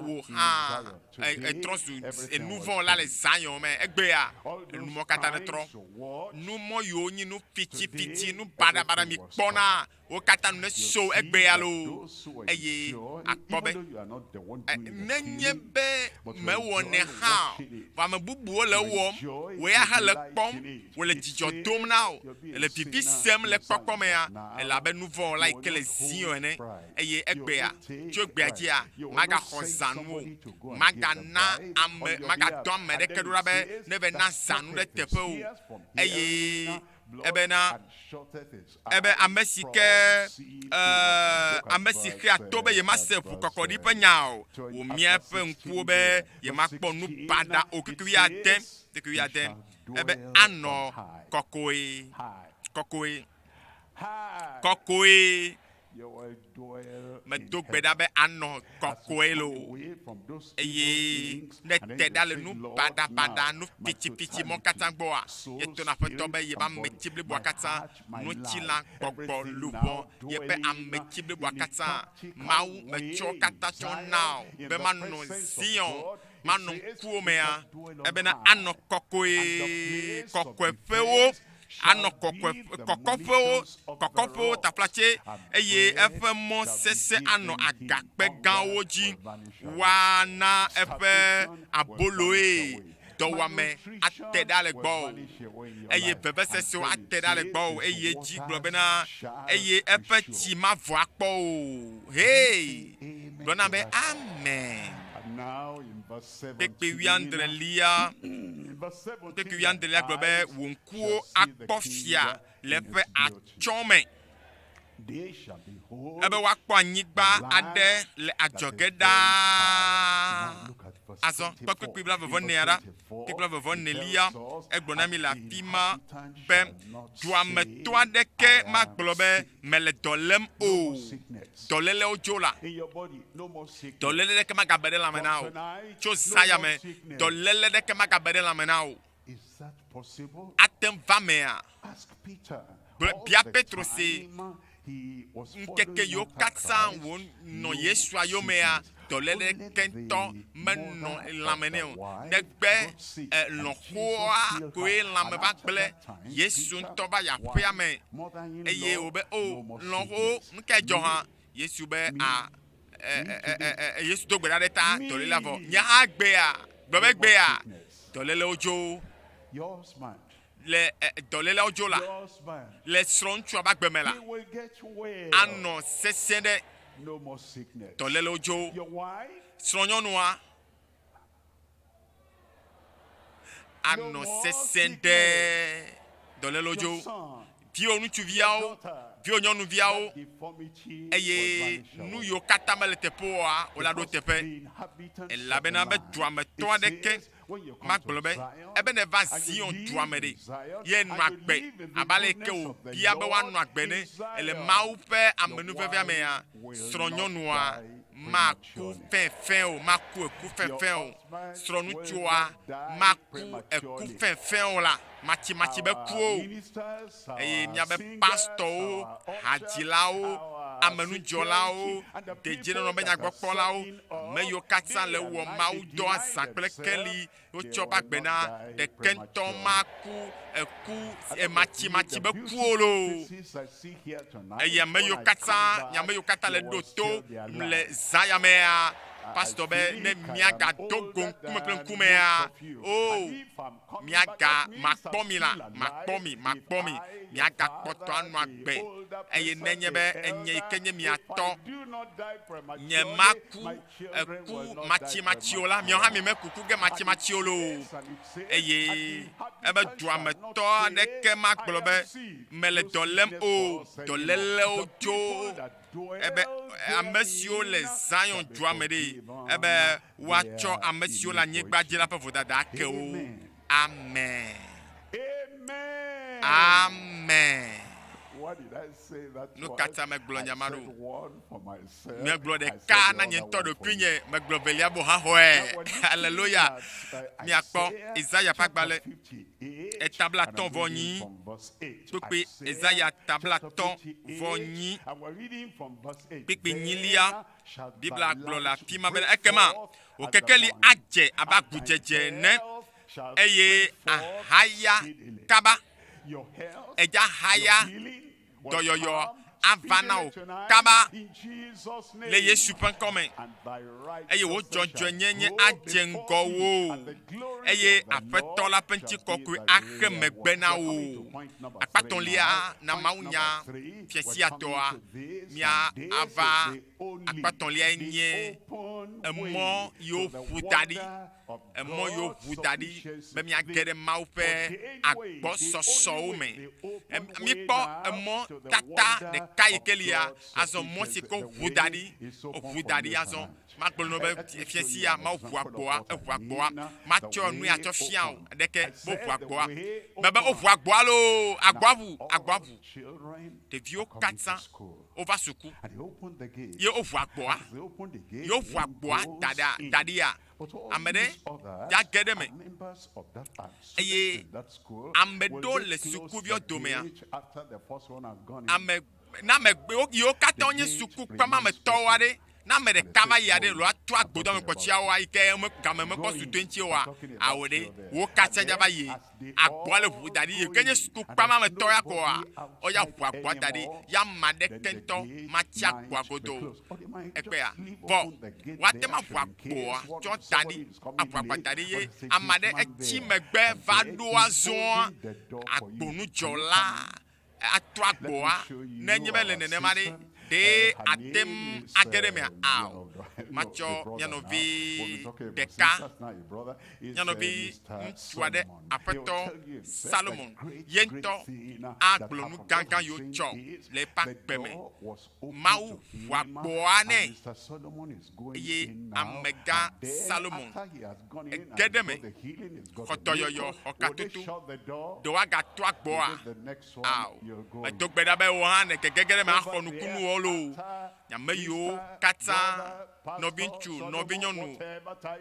wo ha e trosu e nouveau là les Zion mais egbe a nu mo kata ne tro nu mo yo yin nu fiti nu bada mi pona o kata nu so egbe a lo eye akpobe nenye be me wone ha va me bubu le wom we a ha le pom we le jijo dom now le pipi sem le kokome a e la be nouveau là que les Zion ne eye egbe a jo gbe aji a maga khozanu maga na ame maga dom me de kedura be ne be na zanu de tepe o eye ebena ebe amesike atobe ye masefu kokodi penyao o miepe nkuo be ye makpo nu pada okikuwi atem ebe ano kokoe me dogbeda be ano kokoe lo eye ne teda le nu pada nu pichi mon katangbo a ye to na feto be ye ba metible bo kata nu chila gbogbo lubo ye be ametible bo kata Mawu me cho kata cho now be manu Zion manu kuomea ebe na ano kokoe fewo ano kokofo taplache eye efe mo sese ano agakpe ganwoji wana efe aboloe dowame ateda le gbo eye bebe sese ateda le gbo eye ji globena eye efe ti ma vo akpo hey glona be amen. Tekpewiandre lia globe wonkuo akpofia lefe achome ebe wakpo anyigba ade le ajogeda azo kpekpebla vevonera kpekpebla vevonelia egbona mi la pima be duameto adeke maglobe mele dolem o dolele ojola dolele deke magabede la menao cho saya me dolele deke magabede la menao atem vamea bia Petro se nkeke yo katsan won no Yesu ayomea dolele kento menno lameneo negbe lokoa koe lame bakble Yesu ntoba ya piame eye obe o lonho nke johan Yesu be a Yesu do gbera deta dolele avo nya agbea gbea dolele ojo le dolele ojo la le sronchu abagbemela ano sesende dolele ojo sronyonua ano sesende dolele ojo vi onuchu viao vi onyonu viao eye nu yo katamele tepoa ola do tepe elabena be duame to adeke maglobe ebe ne va Zion duamede ye nu agbe abale ke o bia be wa nu agbe ne ele Mawu pe amenu vevia me ya sronyonua maku fenfen o maku eku fenfen o sronu chua maku eku fenfen o la machi be ku o eye nya be pastor o hajila o amenu jola o deje no be nya gbokpola o meyo katsan le wo Mawu do asanple keli o choba gbena de kenton maku eku e machi be ku o lo eye meyo katsan nya meyo katale doto le zayamea pastor be ne miaga dogon kumea oh miaga makpomi miaga poto anu agbe eye nenye be enye ikenye miato nye maku eku machi ola mi ha mi mekuku ge machi olo eye ebe duameto de ke makplobe mele dolem o dolele ojo ebe amesio le Zion duamede ebe wacho amesio la nyegbaje la pevoda da ke o amen amen. What did I say that no was? kata me glo nyamaro For myself. me glo de ka na nyento do kwinye me glo velia bo ha hoe hallelujah mi akpo Isaiah pagbale etabla ton voni pepe Isaiah tabla ton voni pepe nyilia bibla glo la pima bele ekema o kekeli aje abagujeje ne eye ahaya kaba eja haya doyoyo avana o tonight kaba in Jesus' le name. Yesu pen kome And thy right eye wo shall jojo nyenye go ajengo before thee, wo and the glory eye of the afeto Lord la shall penti be kokwe thy ahe rear megbena watch. We're coming to wo point number akpaton three lia now. na Point maunya number three, fiesi we're coming atoa to this, mia and this ava is the only, akpaton lia the nye open emo way yo to the fudadi wonder of emo yo God's fudadi sufficiency. be mia gere mau pe ordained way, agbo the soso only me way, the open mi way po now emo to the tata de wonder kai of kelia God's azo mo sufficiency. siko The way fudadi is o open for fudadi you azo tonight. makbolo no be Let me show fiesi you ya an ma example of ofuagboa what I ofuagboa mean. ma The cho nu ya cho way fiao open. de ke I said the ofuagboa way me be open. ofuagboa lo agwavu All agwavu children de are vio coming to 400 school. over suku And they open the gate. ye ofuagboa As they open the gate, yo one fuagboa goes dada in. dadia But all amede these others ya gede me are members of that Eye, students in that school. amedo Will le they close sukuvio the domea gate after the first one has gone in? ame na me yo kata onye suku kama me towade na me de kama yade lo atu agbodo me kpochia wa ike me kama me ko su 20 wa awode wo kata jaba ye agbole fu dadi ye kenye suku kama me toya ko a oya fu agbo dadi ya made kento ma cha kwa godo ekpe a bo wate ma fu agbo a cho dadi afu agbo dadi ye amade echi megbe va do azon agbonu jola atwagboa nenyemele nenemari de atem ageremia aw macho nyanovi deka nyanovi ntwade apeto Salomon yento aglonu gangan yo cho le pakpeme Mawu wagboane ye amega Salomon gedeme kotoyoyo okatutu do aga twagboa aw me dogbeda be wo han ke gegere me akọ Nukunuwo lo nyame yo kata no binchu no binyonu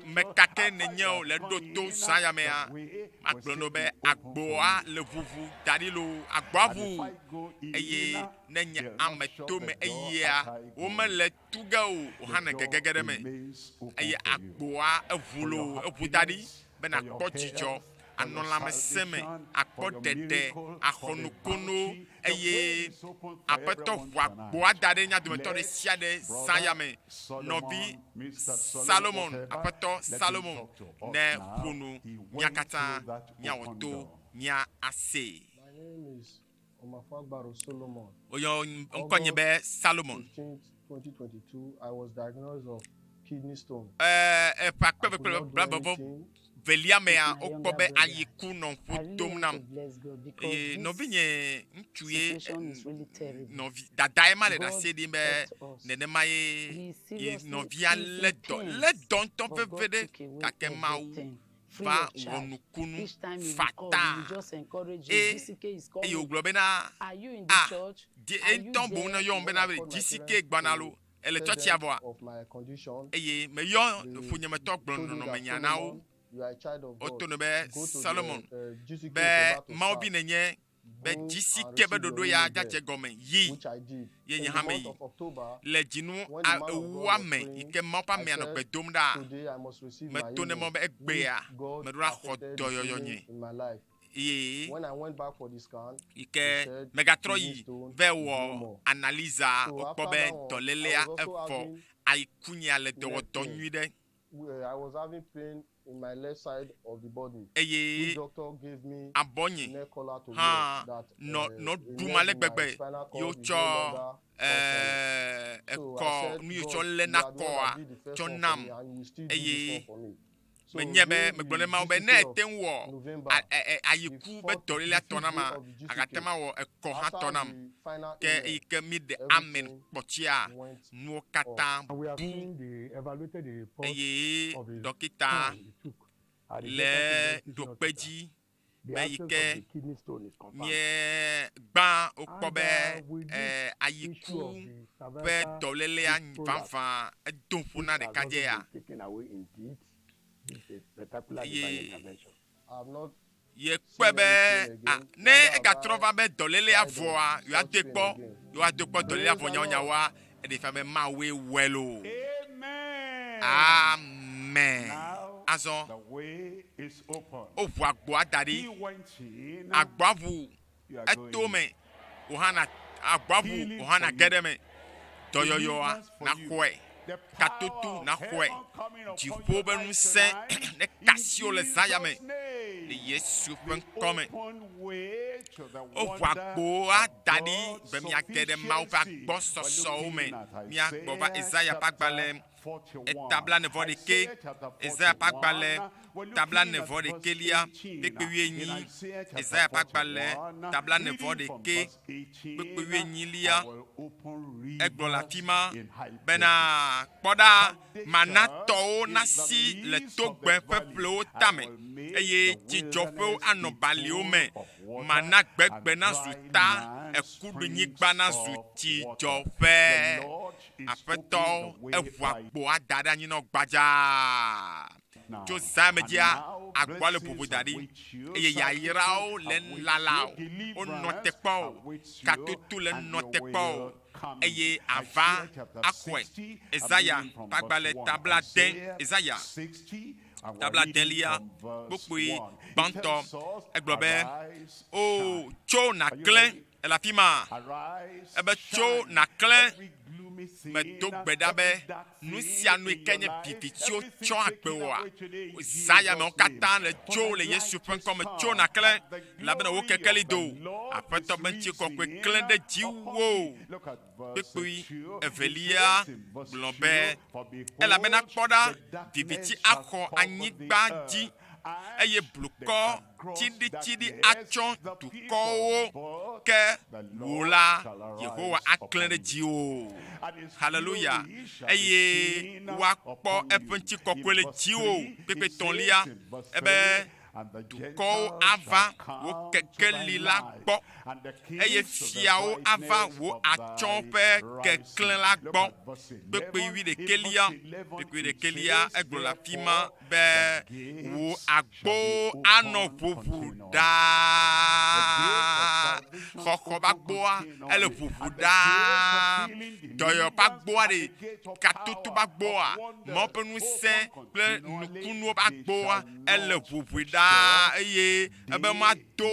me kake nenye o le do to saya me a akplono be agboa le vuvu dadilo agbavu eye nenye ameto me eyia wo me le tuga o han ke gegere me eye agboa evulo evudadi be na kpochicho anolame seme akpodede ahonukono eye apeto wagboa dade nya dometo de sia de sayame novi Salomon apeto Salomon ne hunu nyakata nyawoto nya ase. My name is Omafagbaro Solomon. Oyo nkonye be Salomon 15, 2022, I was diagnosed of kidney stone. pakpe veliamea okpobe ayiku no futom nam novinye ntuye novi dadae male da sedi be nenemaye novia ledon ton fefede kake Mawu va wonukunu fata e oglobe na entombo na yombe na jisike gbanalo ele church avoa eye me yo funyemeto gbon no menyanawo otono be Salomon be Mawu bi nenye be jisike be dodo ya jache gome yi ye nyame yi le jinu wa me ike mapa me no pe domda me tone mo be egbe a me do khodo yoyonye When I went back for the scan, ike megatro yi vewo analyza okpobe dolelea efo aikunya le do nyude. I was having pain in my left side of the body. The doctor gave me abonye neck collar to wear that no dumale gbegbe yo cho eko nu yo cho le na ko a cho nam me nyebe me gbole ma be na tenwo ayiku be dorele tonama agatema wo eko ha tonam ke ike mid the amen pochia no kata we have seen the evaluated the report of the dokita le dopeji me ike mie gba okpobe ayiku be dorele an fanfa edonfuna de kaje ya ye kwebe ne gatrova be dolele avoa yo adekpo dolele avonya onyawa e de fame Mawu welo amen azon the way is open. ovu agbo adari agbavu etome ohana agbabu ohana gedeme doyoyoa na kwe katotu na kwe jipo benu se ne kasio le zayame le Yesu pen come o wagbo adadi be mi agede Mawu pa gbo soso me mi agbo va Isaiah pa gbale etabla ne vodeke Isaiah pa gbale tabla ne vodeke lia pepe wienyi Isaiah pa gbale tabla ne vodeke pepe wienyi lia egbo la fima bena poda manato nasi le togbe peuple o tame eye jijopo anobali me mana gbegbe na zuta ekudu nyigba na zuti jofe apeto evuagbo adada nyino gbaja jo zamedia agwale popodari eye yairao len lalao o notepo katutu len notepo eye ava akwe Isaiah pagbale tabla den Isaiah tabla delia bukui banto eglobe o cho na clen la fima ebe cho na clen me dogbedabe nusia nu kenye pipitio cho akpewa Isaiah me okata le cho le Yesu pen comme cho na clen la bena o kekeli do apeto benchi kokwe clen de jiwo bukui evelia blombe ela bena poda diviti akọ anyigba di eye bluko chidi achon tukowo ke wola Yehowa aklende jiwo hallelujah eye wakpo epenchi kokwele jiwo pepe tonlia ebe tuko ava wo kekeli la gbo eye fiao ava wo achompe keklen la gbo pepe wi de kelia eglo la pima be wo agbo ano popuda koko bagboa ele popuda doyo bagboa de katutu bagboa mopenu se ple nukunuwo bagboa ele popuda eye ebe ma do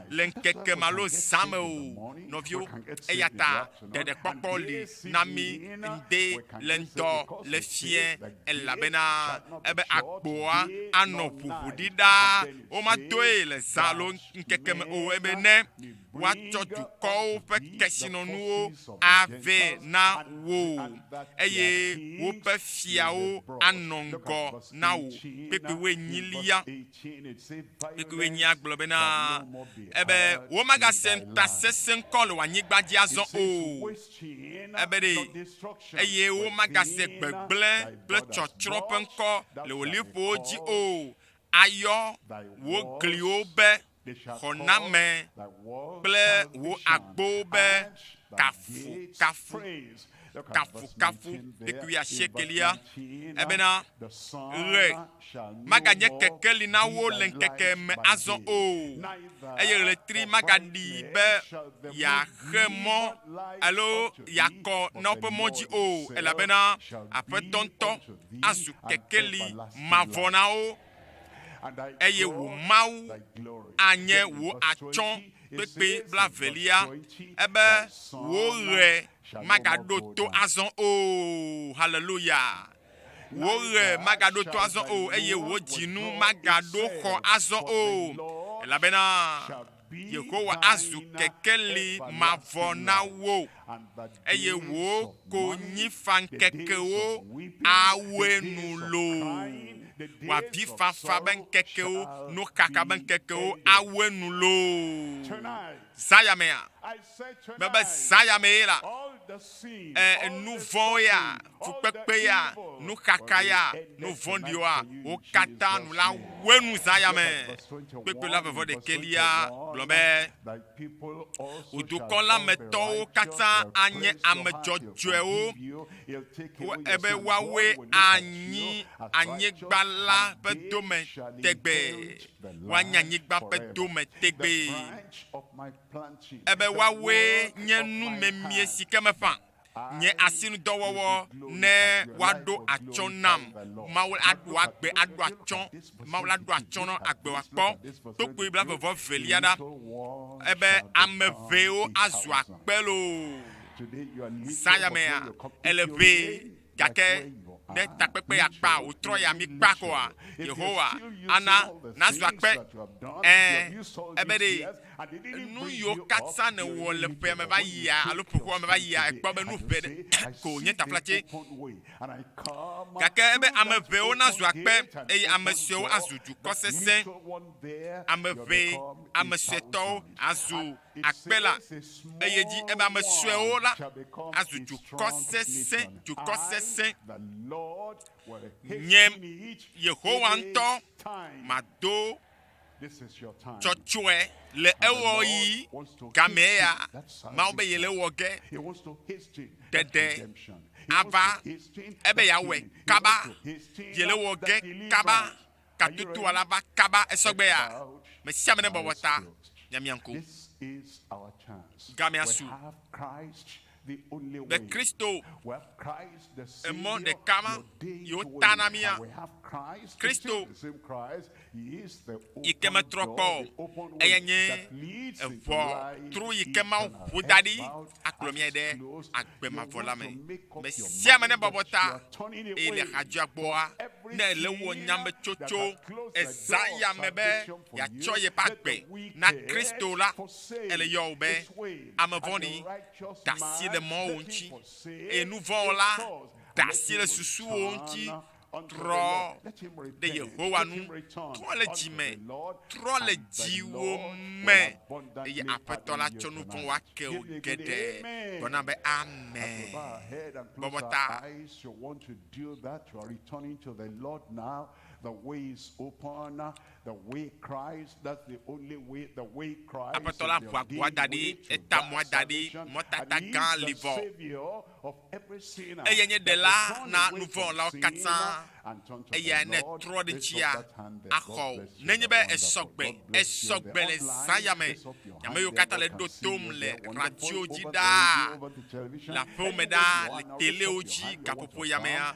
lenkeke malo zame o novio eyata de kokoli nami nde lento le fien el labena ebe akboa ano pupudida o ma do le zalo nkeke o ebe ne wa chotu ko pe kesino nuo ave na wo eye wo pe fiao anongo na wo pepe we nyilia pepe nya globena ebe wo magasen ta sesen kol wa nyigba di azon o ebe de eye wo magasen gbegble ble chochro penko le olipo ji o ayo wo gliobe honame ble wo agbobe kafu ekuya shekelia ebena re maganye kekeli na wo lenkeke me azon o eye letri magadi be ya remo alo yako na opomoji o elabena apetonto asu kekeli mavona o eye wo Mawu anye wo achon pepe blavelia ebe wo re magado to azon o hallelujah wo re magado to azon o eye wo jinu magado ko azon o elabena Yehowa azu kekeli mavona wo eye wo ko nyifan keke wo awenulo wa bifafa ben kekeo no kaka ben kekeo awenulo sayamea baba sayamela nous vont ya fukpepe ya nous kaka ya nous vondio a o kata nous la wenu sayame pepe la vevo de kelia blombe o do kola meto kata anye amejojwe o ebe wawe anyi gbala bedome tegbe wanya nyigba bedome tegbe ebe wawe nyenu memie sikemefa nye asinu dɔwɔwɔ ne wado atsɔ nam mawu adu agbe adu atsɔ mawu la do atsɔ nɔ agbe wa kpɔ tokpo bla vɔvɔ velia da ebe ame vewo azu akpelo sayamea eleve gake ne takpekpe ya kpa utrɔ ya mi kpa koa Yehowa ana nazu akpe ebe de nu yo katsa ne wo le pe me ba ya alo poko me ba ya ekpo be nu pe de ko nye taflache gake ebe ame ve o nazu akpe e ame sio azu du kosese ame ve ame seto azu akpela eye ji ebe ame sio la azu du kosese nyem Yehowa ntɔ mado tsɔtsɔe le ewɔ yi game ya mawo be yele wɔ ge dede ava ebe ya wɛ kaba yele wɔ ge kaba katutu ala va kaba esɔgbe ya me sia me ne bɔbɔ ta nyamianko game asu the Christo emon de kama yo tanamia Christo ikema tropo eyenye evo tru ikema hudadi aklomia de agbema volame me siama ne babota ele hajagboa na lewo nyambe chocho ezaya mebe ya choye pakpe na Christo la ele yobe amavoni dasi le monti et nous vont là dasi le susu onti tro de Yehowa nous tro le jime tro le jiwo me et apeto la chonu pon wa ke o gede bona be amen bobota you want to do that, you are returning to the Lord now. The way is open. The way Christ, that's the only way. The way Christ is the only way the Savior of every sinner. Eyenye de la na nous vont là katsa eye ne tro de chia akho nenye be esogbe le sayame yame yo kata le dotom le radio jida la pomeda le télé oji kapopo yamea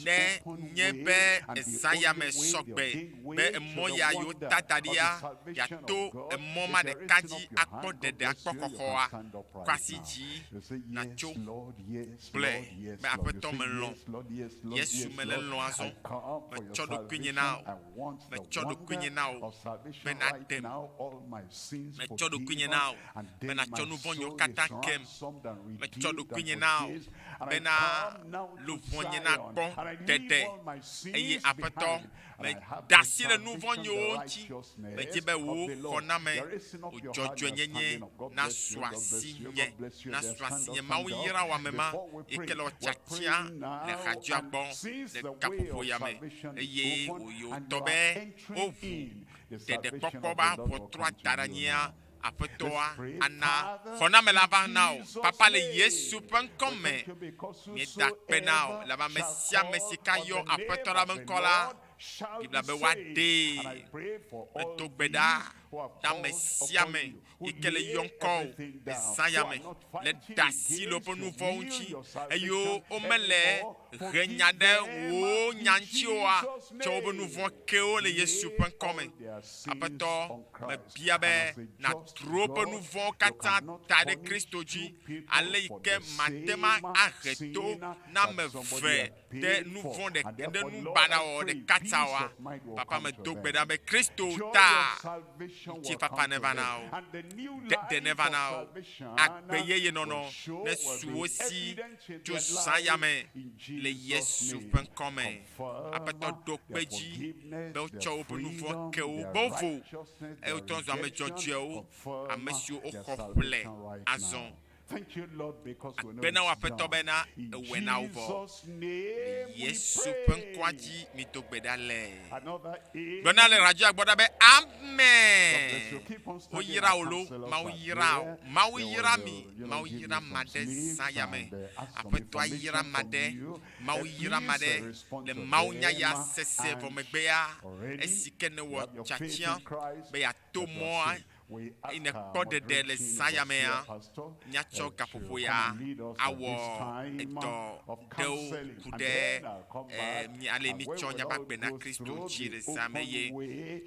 ne nyebe esayame sogbe be moya yo tatadia ya to moma de kaji akpo dede akpo kokoa kwasiji na cho ble me apeto melon yesu melon azo me chodo kunyina me chodo kunyina me na dem me chodo kunyina me na chonu vonyo katankem me chodo kunyina me na lu vonyina ko dede eye apeto me dasi le nouveau nyonti me jibe wo koname ojojo nyenye na swasigne Mawu yira wa mema ekelo chachia le radio bon le kapopo yame eye oyo tobe ovu de pokoba pour 3 tarania apetoa ana koname lava now papa le Yesu pen comme mi dakpe now lava mesia mesika yo apetola benkola Bibla be wade etogbeda da mesiame ikele yonko sayame le dasi lo ponu vonchi eyo omele renyade wo nyanchioa chobo nu vonkeo le Yesu pen comme apeto me biabe na tropo nu vonkata ta de Christo ji ale ike matema areto na me ve de nu vonde de nu bana o de katawa papa me dogbeda be Christo ta ti papa never now de never now akbeye nono ne suosi to sayame le Yesu pen comme apeto dokbeji be o cho po nu vo ke o bovo e o tonzo ame jojo amesio o kople azon. Thank you, Lord, because we know Bena wa it's done. peto bena In wena uvo. Jesus' name we Yesu pray. penkwaji mitogbedale. Another amen. Bena le radio agboda be God bless amen. you. Keep on O studying. yira Our olo, counselors ma o are yira o, there. ma o They will, yira mi, you ma know, o give yira you some made sleeps sayame. and, ask some Apeto a yira information from made, you. ma o Please, yira made, respond le to ma o nya ya them. sese And vo megbea. already Esike ne you wo have your faith chachia, in Christ, be ya to that you are mo saved. ine kode de le sayamea nyacho kapopoya awo eto deu kude mi ale mi chonya bakbe na Kristo chire sameye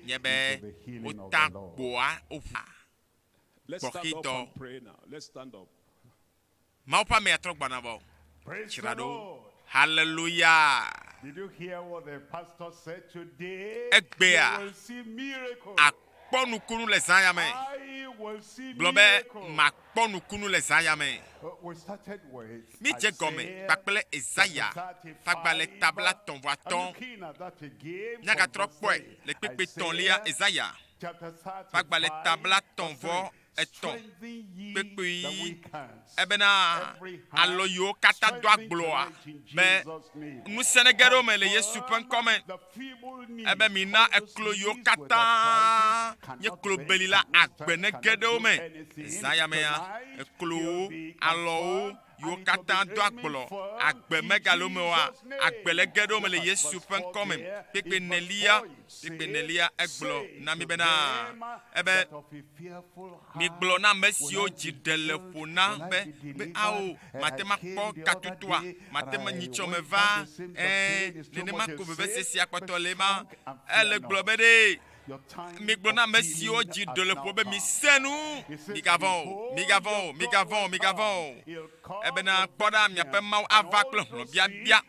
nyebe otakboa ofa. Let's stand up and pray now. Let's stand up. Maupa me atrok banabo. Praise the Lord. Hallelujah. Did you hear what the pastor said today? Ekbea. You will see miracles. Akponukunu le sayame. I will see Globe miracles. makponukunu le sayame. We started with Mi je gome pakpele Isaiah fagbale tabla ton voiton nyaga tropwe le pepe ton lia Isaiah fagbale tabla ton vo eton pepe ebena aloyo kata do agloa mais nous sénégalais mais le yesu pen comme ebe mina ekloyo kata ye klobelila agbene gedo me Isaiah me eklo alo yo kata do aglo agbe megalomewa agbele gedo me le yesu pen comme pepe nelia eglo na mi bena ebe mi glo na mesio ji telefona be ao matema ko katutwa matema nyicho me va nene mako bebe sesi akotolema ele glo bede mi glo na mesio ji telefona mi senu mi gavon ebe na poda mi ape mau ava klo bia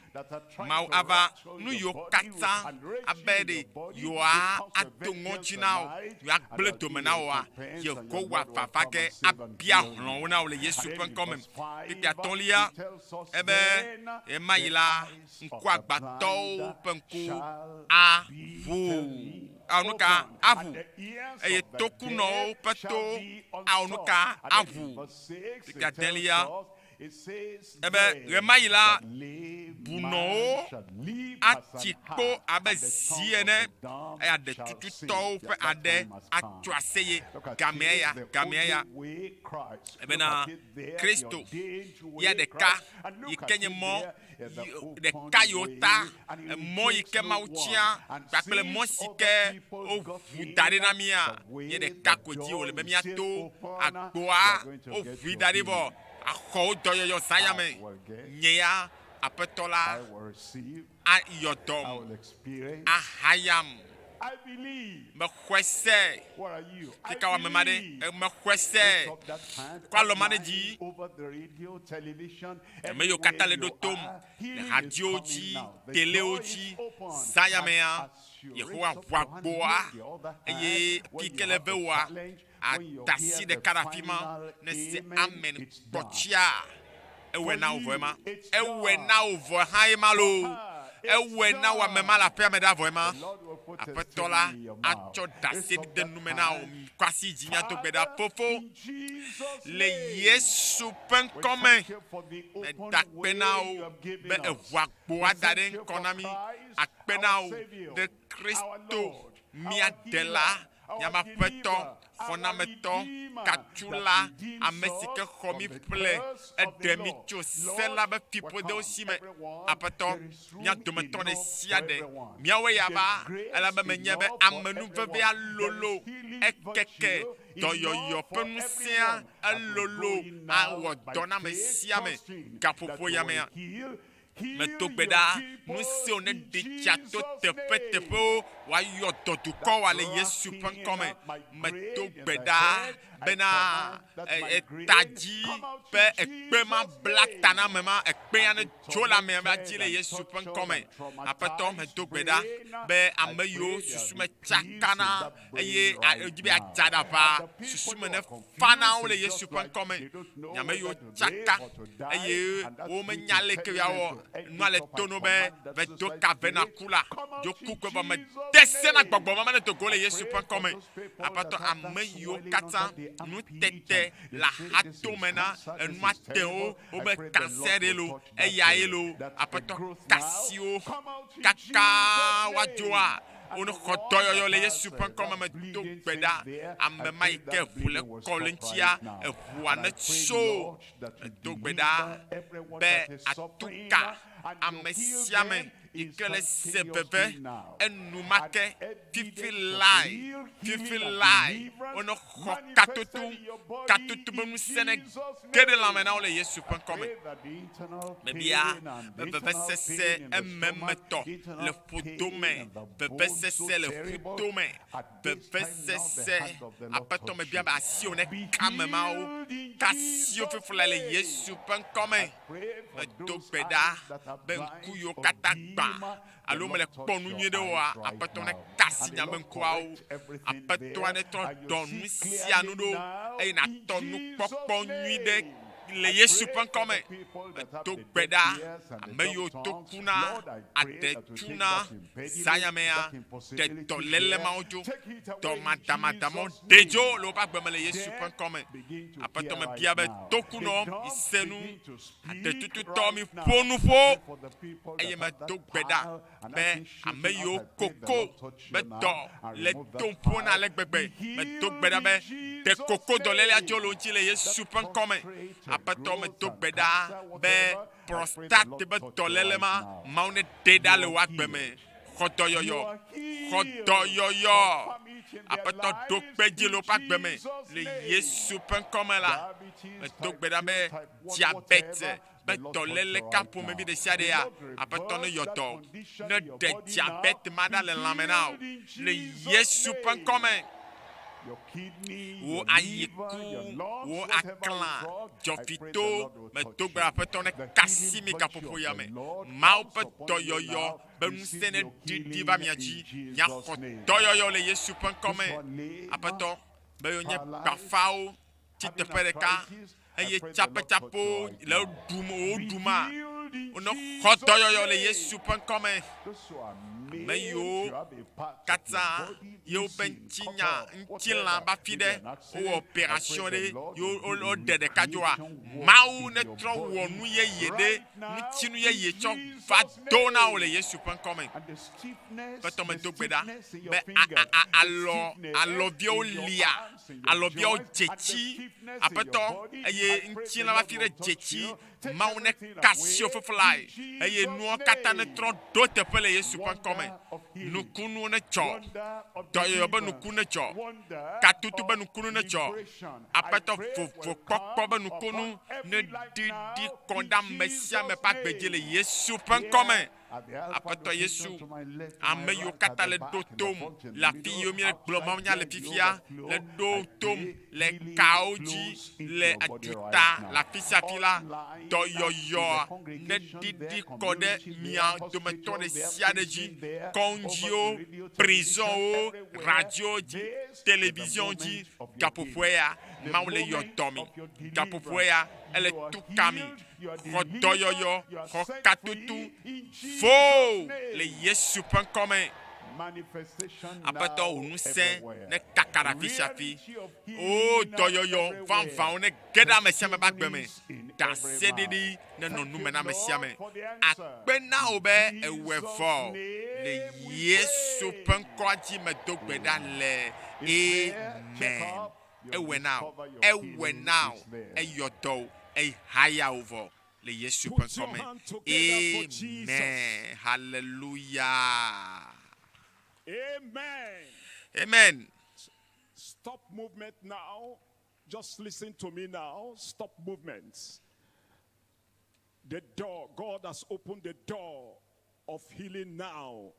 mau ava nu yo kata abede yo a atongo chinao yo akple to menawa yo ko wa fafake abia hlon na ole yesu pen comme pipia tonlia ebe e maila nko agbato penku a vu anuka avu e tokuno peto anuka avu pipia telia ebe remayila buno atiko abe ziene ade tututo pe ade atwaseye gameya ebe na Kristo ya de ka ikenye mo de kayota mo ike mauchia bakle mo sike o vudare na mia ye de kakoti o le memia to agboa o vidare bo akho doyo sayame nyea apetola a yodom a hayam I believe. me kwese What are you? kika me made me kwese kwa lo mane ji Over the radio, television, me yo katale do tom le radio ji tele oji sayamea yehowa wagboa eye kikele vewa atasi de karafima ne se amen pochia ewe na ovo haimalo ewe na wa mema la pia me da voema apetola acho dase de numena o kwasi jinya to beda fofo le yesu pen comme me dakpena o be evagbo adare konami akpena o de Kristo miadela nyama peto fonameto katula amesike khomi ple edemi cho sela be pipo de osime apeto nya dometon de siade miawe yaba ala be menyabe amenu veve alolo ekeke doyoyo penusia alolo awo dona mesiame gapopo yame me togbeda nous si on est dichato tepetepo wa yo totu ko wa le yesu pen comme me togbeda bena taji pe ekpema black tana mema ekpeya chola mema jile yesu pen comme apeto me togbeda be ameyo susu me chakana eye ojibe ajada pa susu me ne fana o le yesu pen comme nyameyo chaka eye o me nyale ke yawo no le tono be do kavena kula jo kuko ba me desena gbogbo ma ne to go le yesu pen comme apato ameyo kata nu tete la hatomena nu ateo o be cancer elo eya elo apato kasio kaka wajoa ono khotoyo yo le yesu pen comme me to beda amme mai ke vule kolentia e vuana so to beda be atuka amesiame ikele sebebe enumake fifi lai ono katutu benu sene gede la mena ole Yesu pen comme bebia bebe sese emmeto le photomé bebe sese le photomé bebe sese apato me bia ba si on est kamema o kasio fifula le Yesu pen comme to peda ben kuyo katagba alo me le ponu nyede wa apato ne kasi nyame kwa o apato ne to donu si anudo e na tonu popo nyide le Yesu pen comme to peda ameyo to kuna adetuna sayamea de tolele maojo to madamo dejo lo ba gbeme le Yesu pen comme apato me bia be tokuno isenu adetutu to mi ponu fo eye me to peda be ameyo koko be do le tompona le gbegbe me to peda be de koko do le ajolo nti le Yesu pen comme apato me to peda be prostate be tolelema maune deda le wagbeme khodoyoyo apato dokpeji lo pagbeme le Yesu pen comme la me dokbeda be diabète be tolele kapo me bi de siadea apato no yoto no de diabète mada le lamena le Yesu pen comme wo ayiku wo aklan jofito me togbra peto ne kasimi kapopo yame mau peto yoyo benusene didi va miaji nya khotoyoyo le Yesu pen comme apeto be yo nye bafao tite pereka eye chapo le duma ono khotoyoyo le Yesu pen comme meyo kata yo benchinya nchila ba fide o operation de yo o de kajoa Mawu ne tro wonu ye yede nchinu ye yecho va dona o le Yesu pen comme peto me dogbeda be alo bio lia alo bio jechi apeto eye nchila ba fide jechi Mawu ne kasio fly eye no kata ne tro do te pele Yesu pen comme Nukunuwo ne cho doyo ba nukunu cho katutu ba nukunu ne cho apato fofo kokko ba nukunu ne didi kondam mesia me pa gbeje le Yesu pen comme apato Yesu ameyo kata le dotom la fille mi le glomanya le fifia le dotom le kaoji le aduta la fisia fila doyo ne didi kode mia de meton de siadeji konjio prison radio di télévision di gapopoya maule yotomi gapopoya ele tukami khodoyoyo khokatutu fo le Yesu pen comme apato unuse ne kakara fishafi o doyoyo van ne geda mesia me bagbeme da sedidi ne nonu mena mesia me akpena obe ewefo le Yesu pen kwaji me dogbeda le amen ewe now eyodo e higher over le Yesu pen comme amen hallelujah. Amen. Stop movement now. Just listen to me now. Stop movement. The door, God has opened the door of healing now.